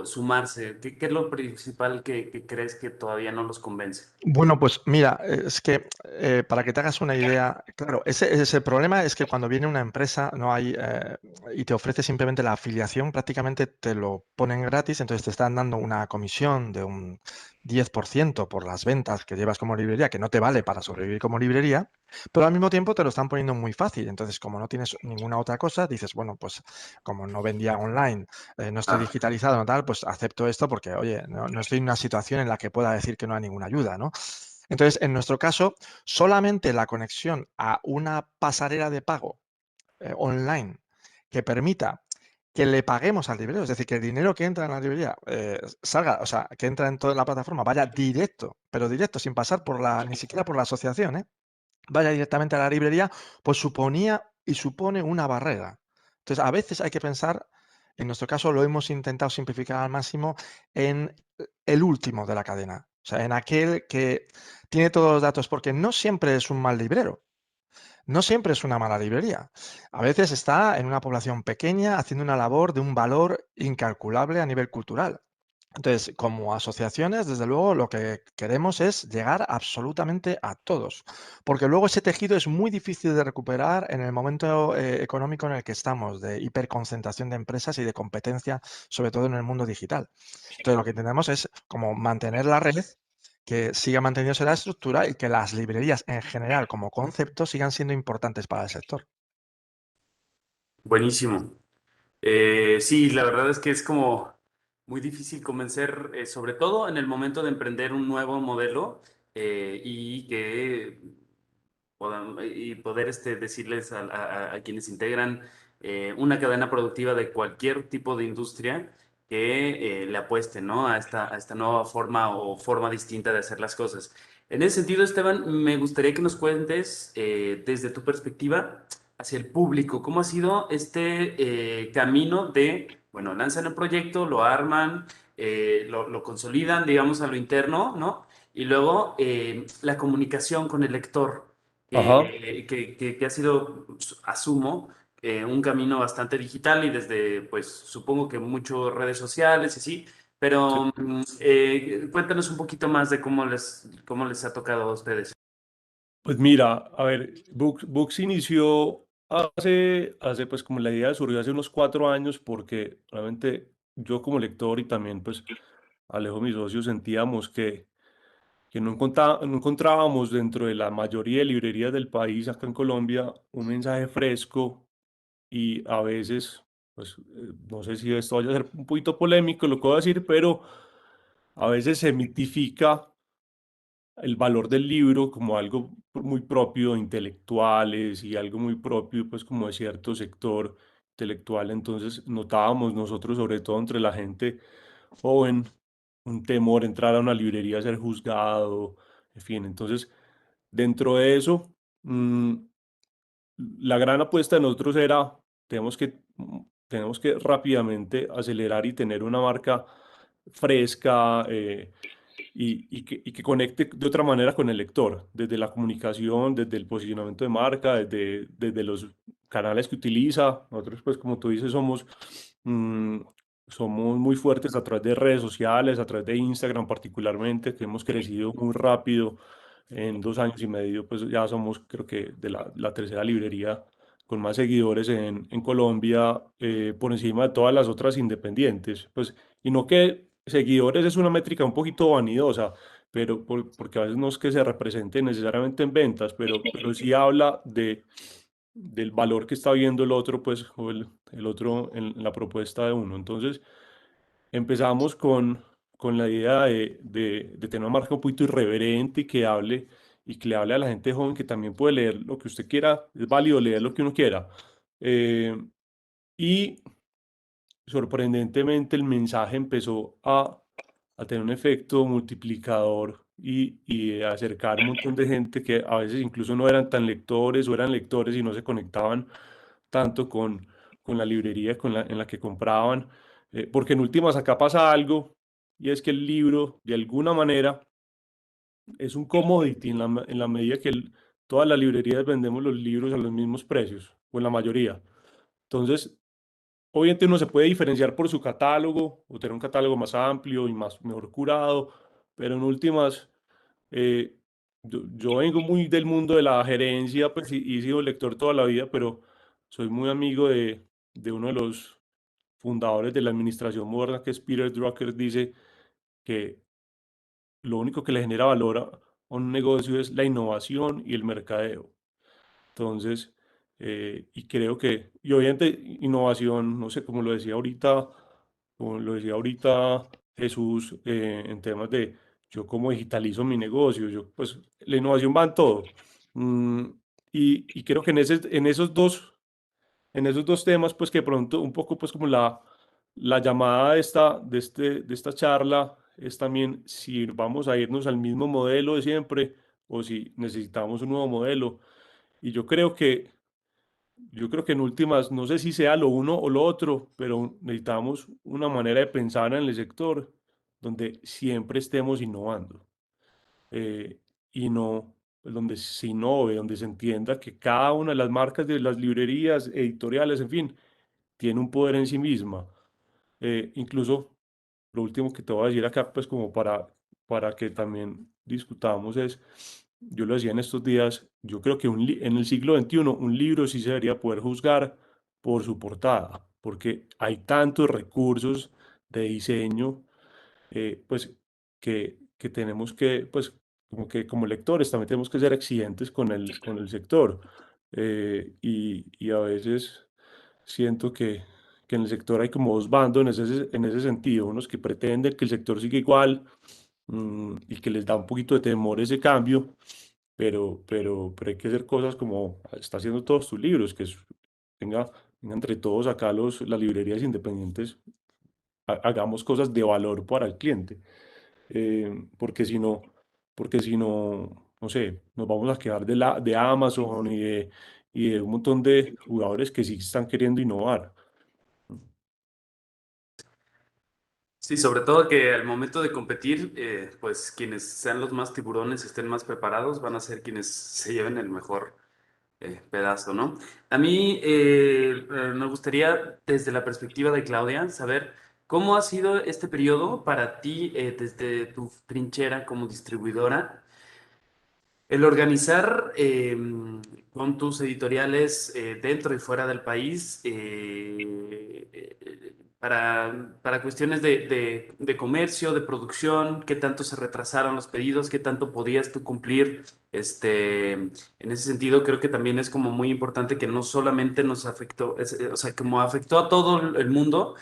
Speaker 5: sumarse? ¿Qué es lo principal que crees que todavía no los convence?
Speaker 1: Bueno, pues mira, es que para que te hagas una idea, claro, ese problema es que cuando viene una empresa no hay y te ofrece simplemente la afiliación, prácticamente te lo ponen gratis, entonces te están dando una comisión de un 10% por las ventas que llevas como librería, que no te vale para sobrevivir como librería, pero al mismo tiempo te lo están poniendo muy fácil. Entonces, como no tienes ninguna otra cosa, dices, bueno, pues como no vendía online, no estoy
Speaker 5: Ah,
Speaker 1: digitalizado, no tal, pues acepto esto porque, oye, no estoy en una situación en la que pueda decir que no hay ninguna ayuda, ¿no? Entonces, en nuestro caso, solamente la conexión a una pasarela de pago online que permita que le paguemos al librero, es decir, que el dinero que entra en la librería salga, o sea, que entra en toda la plataforma, vaya directo, pero directo, sin pasar ni siquiera por la asociación, vaya directamente a la librería, pues suponía y supone una barrera. Entonces, a veces hay que pensar, en nuestro caso lo hemos intentado simplificar al máximo, en el último de la cadena, o sea, en aquel que tiene todos los datos, porque no siempre es un mal librero, no siempre es una mala librería. A veces está en una población pequeña haciendo una labor de un valor incalculable a nivel cultural. Entonces, como asociaciones, desde luego, lo que queremos es llegar absolutamente a todos, porque luego ese tejido es muy difícil de recuperar en el momento económico en el que estamos, de hiperconcentración de empresas y de competencia, sobre todo en el mundo digital. Entonces, lo que intentamos es como mantener la red, que siga manteniéndose la estructura y que las librerías en general como concepto sigan siendo importantes para el sector.
Speaker 5: buenísimo. Sí, la verdad es que es como muy difícil convencer, sobre todo en el momento de emprender un nuevo modelo y que y poder decirles a quienes integran una cadena productiva de cualquier tipo de industria que le apuesten, ¿no? A esta nueva forma o forma distinta de hacer las cosas. En ese sentido, Esteban, me gustaría que nos cuentes desde tu perspectiva, hacia el público? ¿Cómo ha sido este camino de, bueno, lanzan el proyecto, lo arman, lo consolidan, digamos, a lo interno, ¿no? Y luego la comunicación con el lector,
Speaker 6: Ajá.
Speaker 5: que ha sido, asumo, un camino bastante digital y desde, pues, supongo que mucho redes sociales y sí,
Speaker 6: Sí.
Speaker 5: pero cuéntanos un poquito más de cómo les ha tocado a ustedes.
Speaker 6: Pues mira, a ver, Books inició pues como la idea surgió hace unos 4 años porque realmente yo como lector y también pues Alejo, mi socio, sentíamos que no encontrábamos dentro de la mayoría de librerías del país acá en Colombia un mensaje fresco y a veces, pues no sé si esto vaya a ser un poquito polémico lo que voy a decir, pero a veces se mitifica el valor del libro como algo muy propio de intelectuales y algo muy propio pues como de cierto sector intelectual. Entonces notábamos nosotros, sobre todo entre la gente joven, un temor a entrar a una librería a ser juzgado, en fin. Entonces, dentro de eso, la gran apuesta de nosotros era, tenemos que rápidamente acelerar y tener una marca fresca, y que conecte de otra manera con el lector, desde la comunicación, desde el posicionamiento de marca, desde los canales que utiliza. Nosotros, pues, como tú dices, mm, somos muy fuertes a través de redes sociales, a través de Instagram particularmente, que hemos crecido muy rápido. En 2 años y medio, pues ya somos, creo que, de la tercera librería con más seguidores en Colombia, por encima de todas las otras independientes. Pues, y no que seguidores es una métrica un poquito vanidosa, pero porque a veces no es que se represente necesariamente en ventas, pero sí habla del valor que está viendo el otro, pues, o el otro en la propuesta de uno. Entonces, empezamos con la idea de tener una marca un poquito irreverente y que hable, y que le hable a la gente joven que también puede leer lo que usted quiera, es válido leer lo que uno quiera. Eh, y sorprendentemente el mensaje empezó a tener un efecto multiplicador y a acercar un montón de gente que a veces incluso no eran tan lectores o eran lectores y no se conectaban tanto con la librería en la que compraban. Porque en últimas acá pasa algo y es que el libro de alguna manera es un commodity en la medida que todas las librerías vendemos los libros a los mismos precios o en la mayoría. Entonces, obviamente uno se puede diferenciar por su catálogo o tener un catálogo más amplio y mejor curado, pero en últimas, eh, yo vengo muy del mundo de la gerencia, pues y he sido lector toda la vida, pero soy muy amigo de uno de los fundadores de la administración moderna, que es Peter Drucker. Dice que lo único que le genera valor a un negocio es la innovación y el mercadeo. Entonces, y creo que, y obviamente innovación, no sé, como lo decía ahorita Jesús, en temas de yo cómo digitalizo mi negocio, yo, pues la innovación va en todo. Mm, y creo que en esos dos temas, pues que pronto un poco, pues como la llamada de esta charla es también si vamos a irnos al mismo modelo de siempre o si necesitamos un nuevo modelo. Y yo creo que en últimas, no sé si sea lo uno o lo otro, pero necesitamos una manera de pensar en el sector donde siempre estemos innovando, eh, y no, pues, donde se innove, donde se entienda que cada una de las marcas de las librerías, editoriales, en fin, tiene un poder en sí misma. Incluso lo último que te voy a decir acá, pues como para que también discutamos es, yo lo decía en estos días, yo creo que en el siglo XXI un libro sí se debería poder juzgar por su portada, porque hay tantos recursos de diseño, pues que tenemos que, pues como que como lectores también tenemos que ser exigentes con el sector. Y a veces siento que en el sector hay como dos bandos en ese sentido, unos que pretenden que el sector siga igual, y que les da un poquito de temor ese cambio, pero hay que hacer cosas como está haciendo todos tus libros, venga, venga entre todos acá las librerías independientes, hagamos cosas de valor para el cliente, porque si no, no sé, nos vamos a quedar de Amazon y de un montón de jugadores que sí están queriendo innovar.
Speaker 5: Sí, sobre todo que al momento de competir, pues quienes sean los más tiburones, estén más preparados, van a ser quienes se lleven el mejor pedazo, ¿no? A mí me gustaría, desde la perspectiva de Claudia, saber cómo ha sido este periodo para ti, desde tu trinchera como distribuidora, el organizar con tus editoriales dentro y fuera del país para cuestiones de comercio, de producción, qué tanto se retrasaron los pedidos, qué tanto podías tú cumplir. En ese sentido, creo que también es como muy importante que no solamente nos afectó, o sea, como afectó a todo el mundo,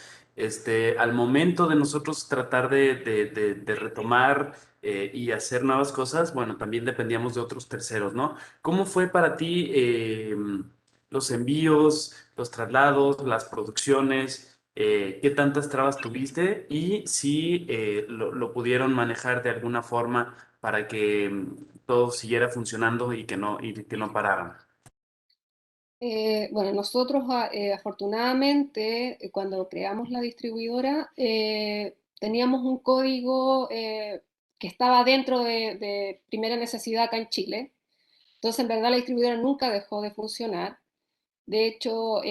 Speaker 5: al momento de nosotros tratar de retomar y hacer nuevas cosas, bueno, también dependíamos de otros terceros, ¿no? ¿Cómo fue para ti los envíos, los traslados, las producciones? ¿Qué tantas trabas tuviste? Y si lo pudieron manejar de alguna forma para que todo siguiera funcionando y que no pararan.
Speaker 7: Bueno, nosotros afortunadamente cuando creamos la distribuidora teníamos un código que estaba dentro de primera necesidad acá en Chile. Entonces en verdad la distribuidora nunca dejó de funcionar. De hecho,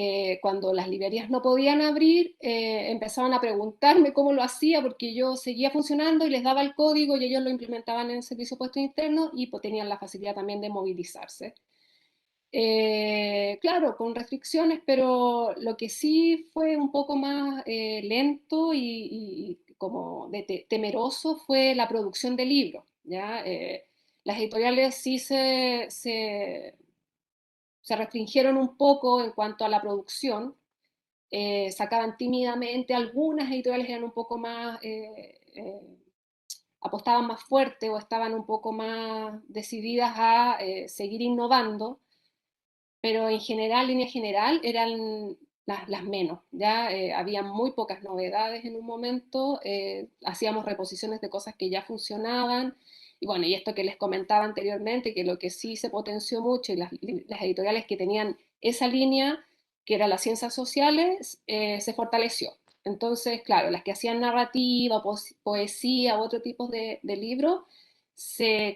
Speaker 7: cuando las librerías no podían abrir, empezaban a preguntarme cómo lo hacía porque yo seguía funcionando y les daba el código y ellos lo implementaban en el servicio de puestos internos y pues, tenían la facilidad también de movilizarse. Claro, con restricciones, pero lo que sí fue un poco más lento y como temeroso fue la producción de libros, ¿ya? Las editoriales sí se restringieron un poco en cuanto a la producción, sacaban tímidamente, algunas editoriales eran un poco más, apostaban más fuerte o estaban un poco más decididas a seguir innovando, pero en general, línea general, eran las menos, ya había muy pocas novedades en un momento, hacíamos reposiciones de cosas que ya funcionaban, y bueno, y esto que les comentaba anteriormente, que lo que sí se potenció mucho, y las editoriales que tenían esa línea, que era las ciencias sociales, se fortaleció. Entonces, claro, las que hacían narrativa, poesía, otro tipo de libros,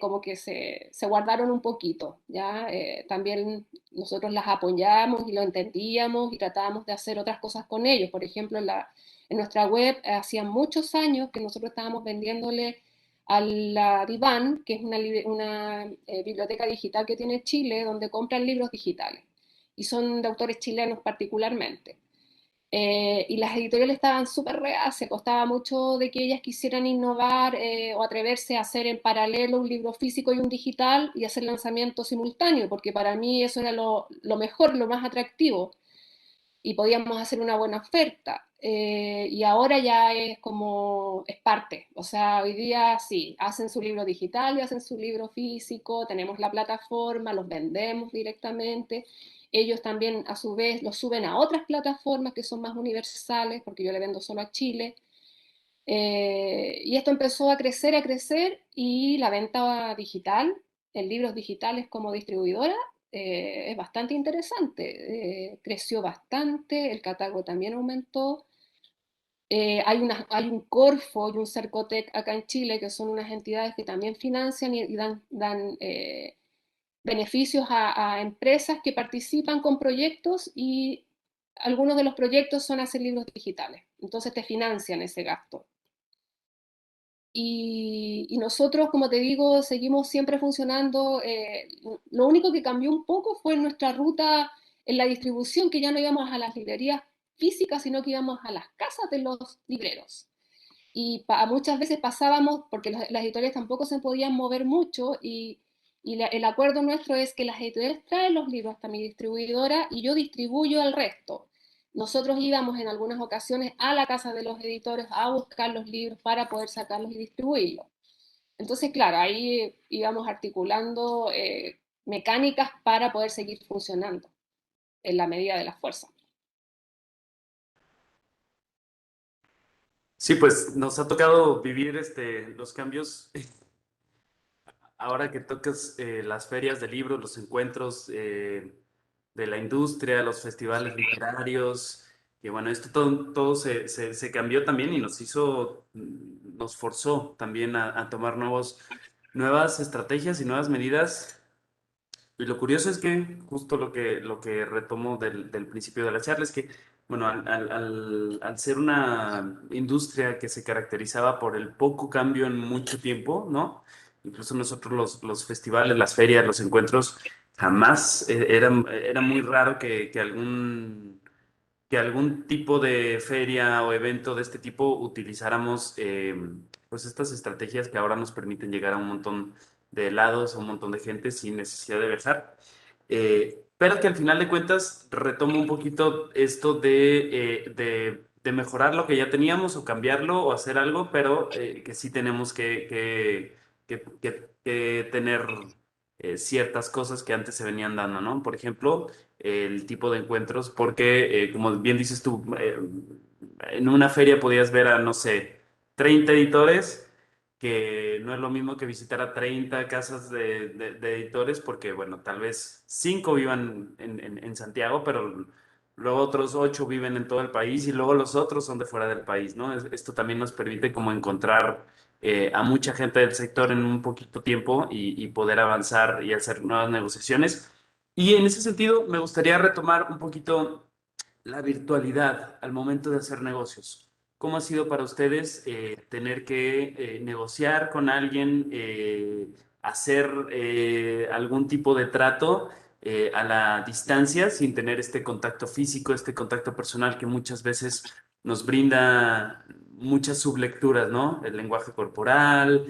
Speaker 7: como que se guardaron un poquito, ¿ya? También nosotros las apoyamos y lo entendíamos y tratábamos de hacer otras cosas con ellos. Por ejemplo, en nuestra web hacía muchos años que nosotros estábamos vendiéndole a la Divan, que es una biblioteca digital que tiene Chile, donde compran libros digitales. Y son de autores chilenos particularmente. Y las editoriales estaban súper reacias, costaba mucho de que ellas quisieran innovar o atreverse a hacer en paralelo un libro físico y un digital y hacer lanzamiento simultáneo, porque para mí eso era lo mejor, lo más atractivo y podíamos hacer una buena oferta. Y ahora ya es como, es parte, o sea, hoy día sí, hacen su libro digital y hacen su libro físico, tenemos la plataforma, los vendemos directamente, ellos también a su vez los suben a otras plataformas que son más universales, porque yo le vendo solo a Chile, y esto empezó a crecer y la venta digital, en libros digitales como distribuidora, es bastante interesante. Creció bastante, el catálogo también aumentó. Hay un Corfo y un Cercotec acá en Chile, que son unas entidades que también financian y dan beneficios a empresas que participan con proyectos y algunos de los proyectos son hacer libros digitales. Entonces te financian ese gasto. Y nosotros, como te digo, seguimos siempre funcionando. Lo único que cambió un poco fue nuestra ruta en la distribución, que ya no íbamos a las librerías físicas, sino que íbamos a las casas de los libreros. Y muchas veces pasábamos, porque las editoriales tampoco se podían mover mucho, y el acuerdo nuestro es que las editoriales traen los libros hasta mi distribuidora y yo distribuyo el resto. Nosotros íbamos en algunas ocasiones a la casa de los editores a buscar los libros para poder sacarlos y distribuirlos. Entonces, claro, ahí íbamos articulando mecánicas para poder seguir funcionando en la medida de las fuerzas.
Speaker 5: Sí, pues nos ha tocado vivir los cambios. Ahora que tocas las ferias de libros, los encuentros de la industria, los festivales literarios, que bueno, esto todo se cambió también y nos forzó también a tomar nuevas estrategias y nuevas medidas. Y lo curioso es que justo lo que retomo del principio de la charla es que, bueno, al ser una industria que se caracterizaba por el poco cambio en mucho tiempo, ¿no? Incluso nosotros los festivales, las ferias, los encuentros, jamás era muy raro que algún tipo de feria o evento de este tipo utilizáramos pues estas estrategias que ahora nos permiten llegar a un montón de lados, a un montón de gente sin necesidad de viajar. Pero que al final de cuentas retomo un poquito esto de mejorar lo que ya teníamos o cambiarlo o hacer algo, pero que sí tenemos que tener ciertas cosas que antes se venían dando, ¿no? Por ejemplo, el tipo de encuentros, porque como bien dices tú, en una feria podías ver a, no sé, 30 editores, que no es lo mismo que visitar a 30 casas de editores, porque, bueno, tal vez 5 vivan en Santiago, pero luego otros 8 viven en todo el país y luego los otros son de fuera del país, ¿no? Esto también nos permite como encontrar a mucha gente del sector en un poquito tiempo y poder avanzar y hacer nuevas negociaciones. Y en ese sentido, me gustaría retomar un poquito la virtualidad al momento de hacer negocios. ¿Cómo ha sido para ustedes tener que negociar con alguien, hacer algún tipo de trato a la distancia sin tener este contacto físico, este contacto personal que muchas veces nos brinda muchas sublecturas, ¿no? El lenguaje corporal,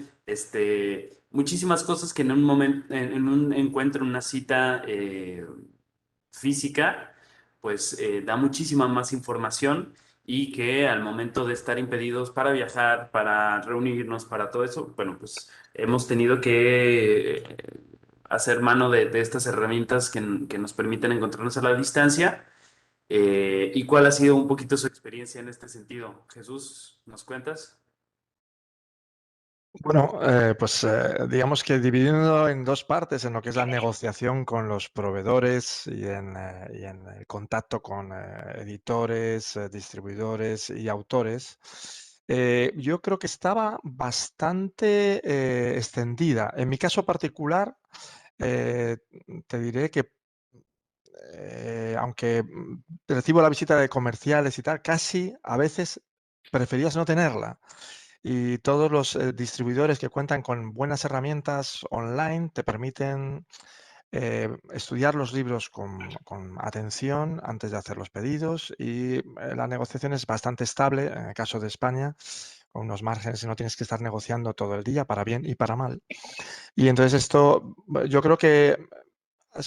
Speaker 5: muchísimas cosas que en un momento, en un encuentro, en una cita física, pues da muchísima más información y que al momento de estar impedidos para viajar, para reunirnos, para todo eso, bueno, pues hemos tenido que hacer mano de estas herramientas que nos permiten encontrarnos a la distancia. ¿Y cuál ha sido un poquito su experiencia en este sentido? Jesús, ¿nos cuentas?
Speaker 1: Bueno, pues digamos que dividiendo en dos partes, en lo que es la negociación con los proveedores y en el contacto con editores, distribuidores y autores, yo creo que estaba bastante extendida. En mi caso particular, eh, te diré que aunque recibo la visita de comerciales y tal, casi a veces preferías no tenerla. Y todos los distribuidores que cuentan con buenas herramientas online te permiten estudiar los libros con atención antes de hacer los pedidos y la negociación es bastante estable en el caso de España, con unos márgenes y no tienes que estar negociando todo el día para bien y para mal. Y entonces esto, yo creo que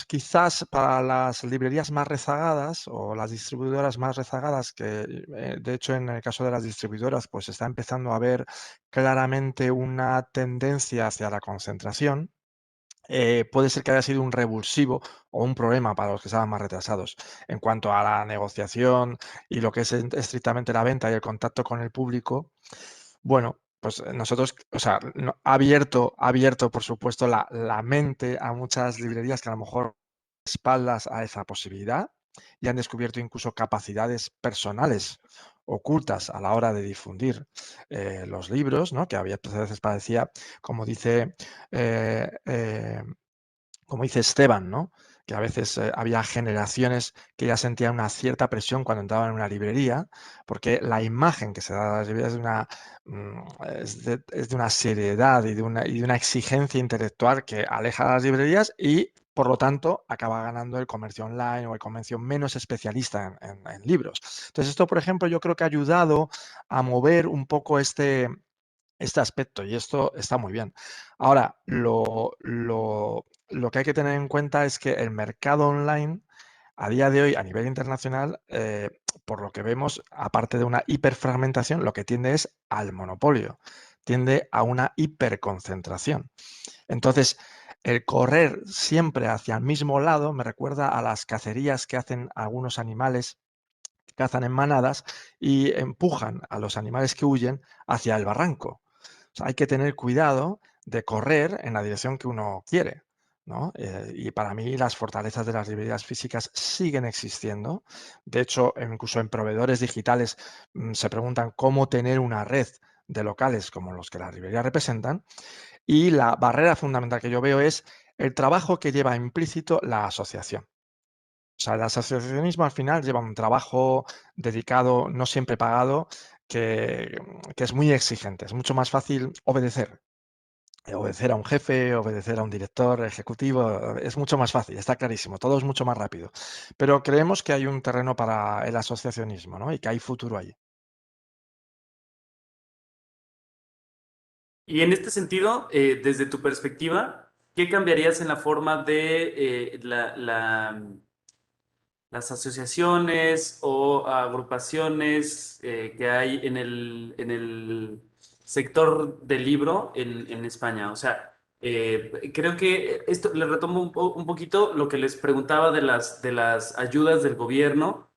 Speaker 1: quizás para las librerías más rezagadas o las distribuidoras más rezagadas, que de hecho en el caso de las distribuidoras pues está empezando a haber claramente una tendencia hacia la concentración, puede ser que haya sido un revulsivo o un problema para los que estaban más retrasados. En cuanto a la negociación y lo que es estrictamente la venta y el contacto con el público, bueno, pues nosotros, o sea, ha abierto, por supuesto, la mente a muchas librerías que a lo mejor espaldas a esa posibilidad y han descubierto incluso capacidades personales ocultas a la hora de difundir los libros, ¿no? Que había a veces parecía, como dice eh, eh, como dice Esteban, ¿no? Que a veces había generaciones que ya sentían una cierta presión cuando entraban en una librería, porque la imagen que se da a las librerías es de una seriedad y de una exigencia intelectual que aleja a las librerías y, por lo tanto, acaba ganando el comercio online o el comercio menos especialista en libros. Entonces, esto, por ejemplo, yo creo que ha ayudado a mover un poco este aspecto y esto está muy bien. Ahora, lo que hay que tener en cuenta es que el mercado online a día de hoy a nivel internacional, por lo que vemos, aparte de una hiperfragmentación, lo que tiende es al monopolio, tiende a una hiperconcentración. Entonces, el correr siempre hacia el mismo lado me recuerda a las cacerías que hacen algunos animales que cazan en manadas y empujan a los animales que huyen hacia el barranco. O sea, hay que tener cuidado de correr en la dirección que uno quiere, ¿no? Y para mí las fortalezas de las librerías físicas siguen existiendo. De hecho, incluso en proveedores digitales se preguntan cómo tener una red de locales como los que las librerías representan. Y la barrera fundamental que yo veo es el trabajo que lleva implícito la asociación. O sea, el asociacionismo al final lleva un trabajo dedicado, no siempre pagado, que es muy exigente. Es mucho más fácil obedecer a un jefe, obedecer a un director ejecutivo, es mucho más fácil, está clarísimo, todo es mucho más rápido. Pero creemos que hay un terreno para el asociacionismo, ¿no? Y que hay futuro ahí.
Speaker 5: Y en este sentido, desde tu perspectiva, ¿qué cambiarías en la forma de las asociaciones o agrupaciones que hay en el sector del libro en España? O sea, creo que esto le retomo un poquito lo que les preguntaba de las ayudas del gobierno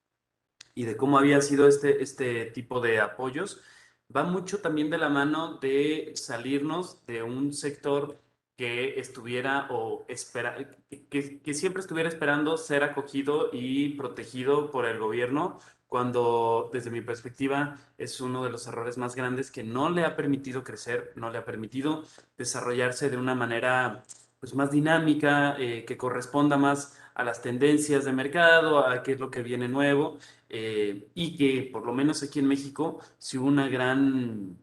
Speaker 5: y de cómo había sido este tipo de apoyos, va mucho también de la mano de salirnos de un sector que estuviera o espera, que siempre estuviera esperando ser acogido y protegido por el gobierno, cuando desde mi perspectiva es uno de los errores más grandes que no le ha permitido crecer, no le ha permitido desarrollarse de una manera pues, más dinámica, que corresponda más a las tendencias de mercado, a qué es lo que viene nuevo y que por lo menos aquí en México sí hubo una gran,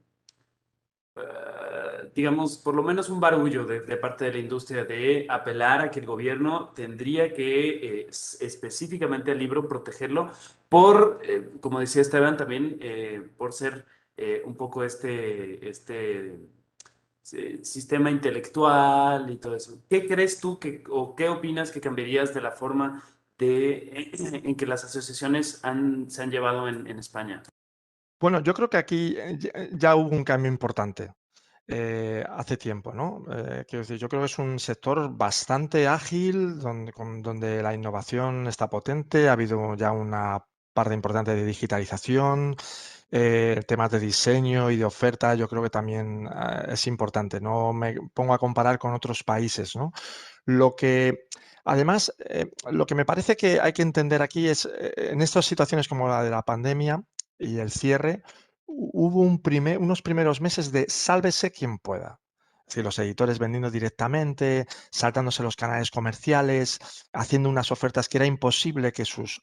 Speaker 5: digamos, por lo menos un barullo de parte de la industria de apelar a que el gobierno tendría que específicamente al libro protegerlo por, como decía Esteban, también por ser un poco este sistema intelectual y todo eso. ¿Qué crees tú que, o qué opinas que cambiarías de la forma en que las asociaciones se han llevado en España?
Speaker 1: Bueno, yo creo que aquí ya hubo un cambio importante hace tiempo, ¿no? Quiero decir, yo creo que es un sector bastante ágil, donde la innovación está potente, ha habido ya una parte importante de digitalización, temas de diseño y de oferta, yo creo que también es importante. No me pongo a comparar con otros países, ¿no? Lo que, además, lo que me parece que hay que entender aquí es, en estas situaciones como la de la pandemia y el cierre, hubo unos primeros meses de sálvese quien pueda. Es decir, los editores vendiendo directamente, saltándose los canales comerciales, haciendo unas ofertas que era imposible que sus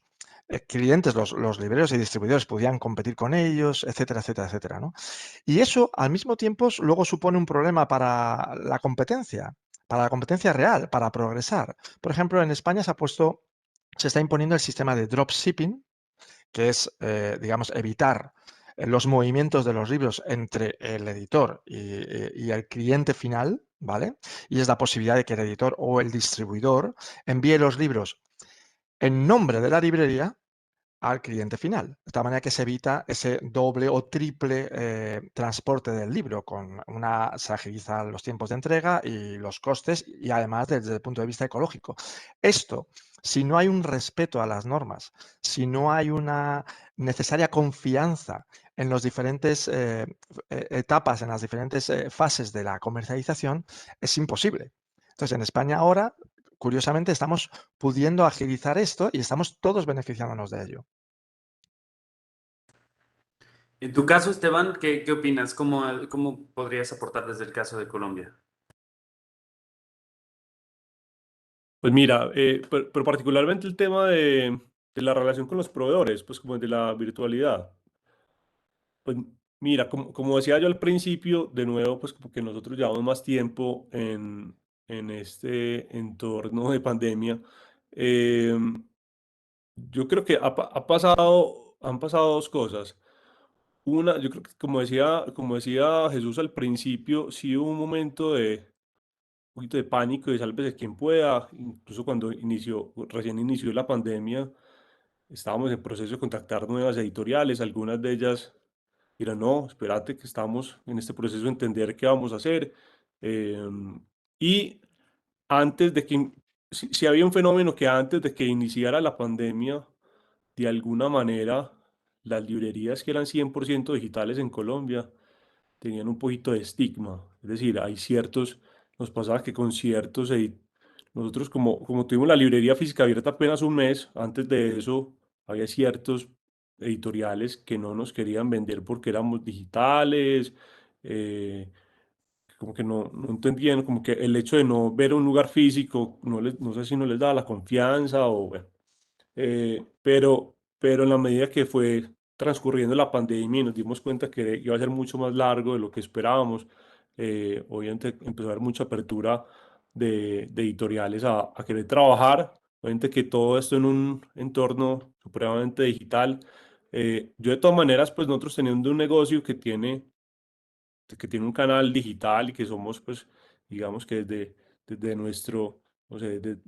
Speaker 1: clientes, los libreros y distribuidores, pudieran competir con ellos, etcétera, etcétera, etcétera, ¿no? Y eso, al mismo tiempo, luego supone un problema para la competencia real, para progresar. Por ejemplo, en España se está imponiendo el sistema de dropshipping, que es, digamos, evitar los movimientos de los libros entre el editor y el cliente final, ¿vale? Y es la posibilidad de que el editor o el distribuidor envíe los libros en nombre de la librería al cliente final. De esta manera que se evita ese doble o triple transporte del libro, se agilizan los tiempos de entrega y los costes, y además desde el punto de vista ecológico. Esto, si no hay un respeto a las normas, si no hay una necesaria confianza en las diferentes etapas, en las diferentes fases de la comercialización, es imposible. Entonces, en España ahora, curiosamente, estamos pudiendo agilizar esto y estamos todos beneficiándonos de ello.
Speaker 5: En tu caso, Esteban, ¿qué opinas? ¿Cómo podrías aportar desde el caso de Colombia?
Speaker 6: Pues mira, pero particularmente el tema de la relación con los proveedores, pues como de la virtualidad. Pues mira, como decía yo al principio, de nuevo, pues como que nosotros llevamos más tiempo en este entorno de pandemia. em, yo creo que han pasado dos cosas. Una, yo creo que como decía Jesús al principio, sí hubo un momento de un poquito de pánico, de sálvese quien pueda, incluso cuando recién inició la pandemia, estábamos en proceso de contactar nuevas editoriales, algunas de ellas dirán, no, espérate que estamos en este proceso de entender qué vamos a hacer. Y antes de que, si había un fenómeno que antes de que iniciara la pandemia, de alguna manera, las librerías que eran 100% digitales en Colombia tenían un poquito de estigma. Es decir, nos pasaba que con ciertos nosotros como tuvimos la librería física abierta apenas un mes, antes de eso había ciertos editoriales que no nos querían vender porque éramos digitales, como que no entendían, como que el hecho de no ver un lugar físico, no sé si no les daba la confianza o bueno. Pero en la medida que fue transcurriendo la pandemia y nos dimos cuenta que iba a ser mucho más largo de lo que esperábamos, obviamente empezó a haber mucha apertura de editoriales a querer trabajar, obviamente que todo esto en un entorno supremamente digital. Yo de todas maneras, pues nosotros teniendo un negocio que tiene un canal digital y que somos, pues, digamos que desde nuestro, o sea, desde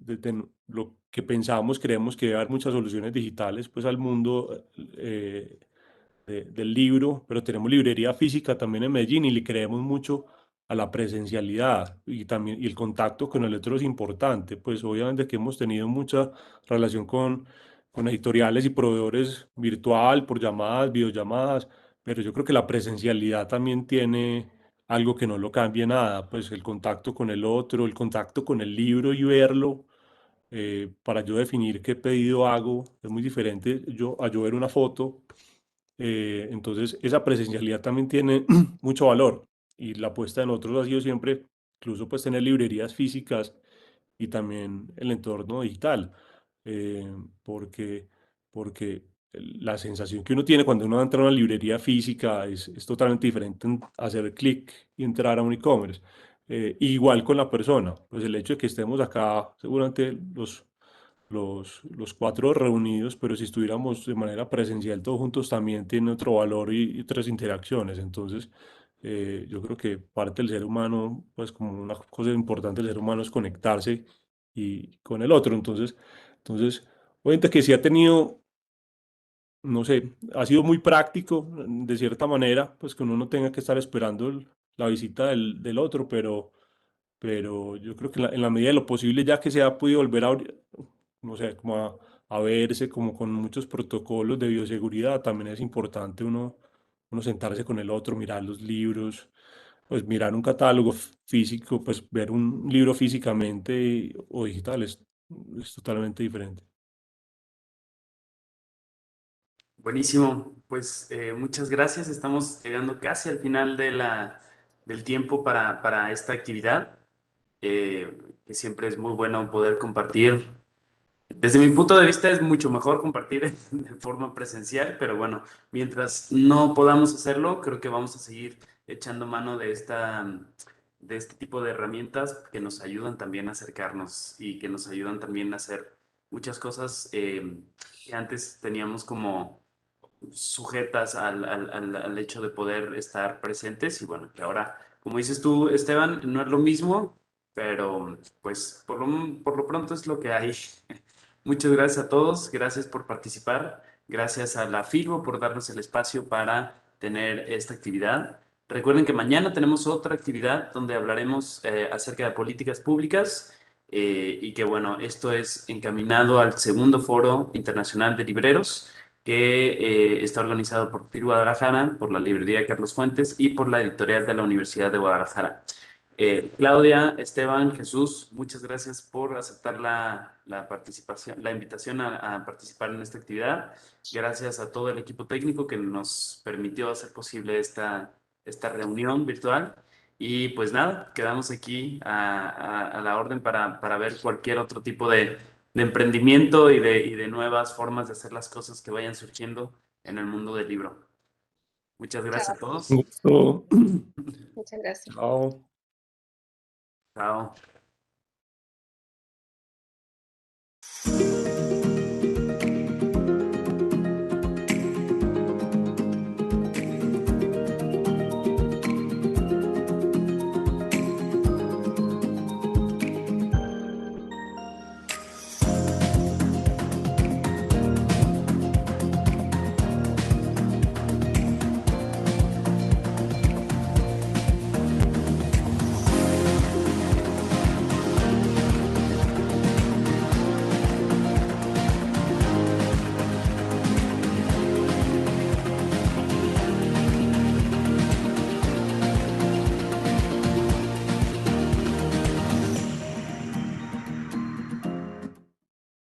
Speaker 6: lo que pensamos, creemos que debe haber muchas soluciones digitales, pues, al mundo del libro, pero tenemos librería física también en Medellín y le creemos mucho a la presencialidad y también y el contacto con el otro es importante, pues obviamente que hemos tenido mucha relación con editoriales y proveedores virtual, por llamadas, videollamadas, pero yo creo que la presencialidad también tiene algo que no lo cambie nada, pues el contacto con el otro, el contacto con el libro y verlo, para yo definir qué pedido hago, es muy diferente a yo ver una foto. Entonces, esa presencialidad también tiene mucho valor y la apuesta de nosotros ha sido siempre, incluso pues tener librerías físicas y también el entorno digital, eh, porque, porque la sensación que uno tiene cuando uno entra a una librería física es totalmente diferente a hacer clic y entrar a un e-commerce. Igual con la persona, pues el hecho de que estemos acá, seguramente los cuatro reunidos, pero si estuviéramos de manera presencial todos juntos también tiene otro valor y otras interacciones. Entonces, yo creo que parte del ser humano, pues como una cosa importante del ser humano es conectarse y con el otro. Entonces, obviamente que sí ha tenido, no sé, ha sido muy práctico de cierta manera, pues que uno no tenga que estar esperando la visita del otro, pero yo creo que en la medida de lo posible, ya que se ha podido volver a abrir, no sé, como a verse, como con muchos protocolos de bioseguridad, también es importante uno sentarse con el otro, mirar los libros, pues mirar un catálogo físico, pues ver un libro físicamente o digital es totalmente diferente.
Speaker 5: Buenísimo, pues muchas gracias. Estamos llegando casi al final del tiempo para esta actividad, que siempre es muy bueno poder compartir. Desde mi punto de vista es mucho mejor compartir de forma presencial, pero bueno, mientras no podamos hacerlo, creo que vamos a seguir echando mano de este tipo de herramientas que nos ayudan también a acercarnos y que nos ayudan también a hacer muchas cosas que antes teníamos como sujetas al hecho de poder estar presentes y bueno, que ahora, como dices tú, Esteban, no es lo mismo, pero pues por lo pronto es lo que hay. Muchas gracias a todos, gracias por participar, gracias a la FIRBO por darnos el espacio para tener esta actividad. Recuerden que mañana tenemos otra actividad donde hablaremos acerca de políticas públicas y que bueno, esto es encaminado al segundo Foro Internacional de Libreros que está organizado por FIR Guadalajara, por la Librería Carlos Fuentes y por la editorial de la Universidad de Guadalajara. Claudia, Esteban, Jesús, muchas gracias por aceptar la participación, la invitación a participar en esta actividad. Gracias a todo el equipo técnico que nos permitió hacer posible esta reunión virtual. Y pues nada, quedamos aquí a la orden para ver cualquier otro tipo de emprendimiento y de nuevas formas de hacer las cosas que vayan surgiendo en el mundo del libro. Muchas gracias a
Speaker 7: Chao.
Speaker 5: todos.
Speaker 6: Un gusto.
Speaker 7: Muchas gracias.
Speaker 6: Chao.
Speaker 5: Chao.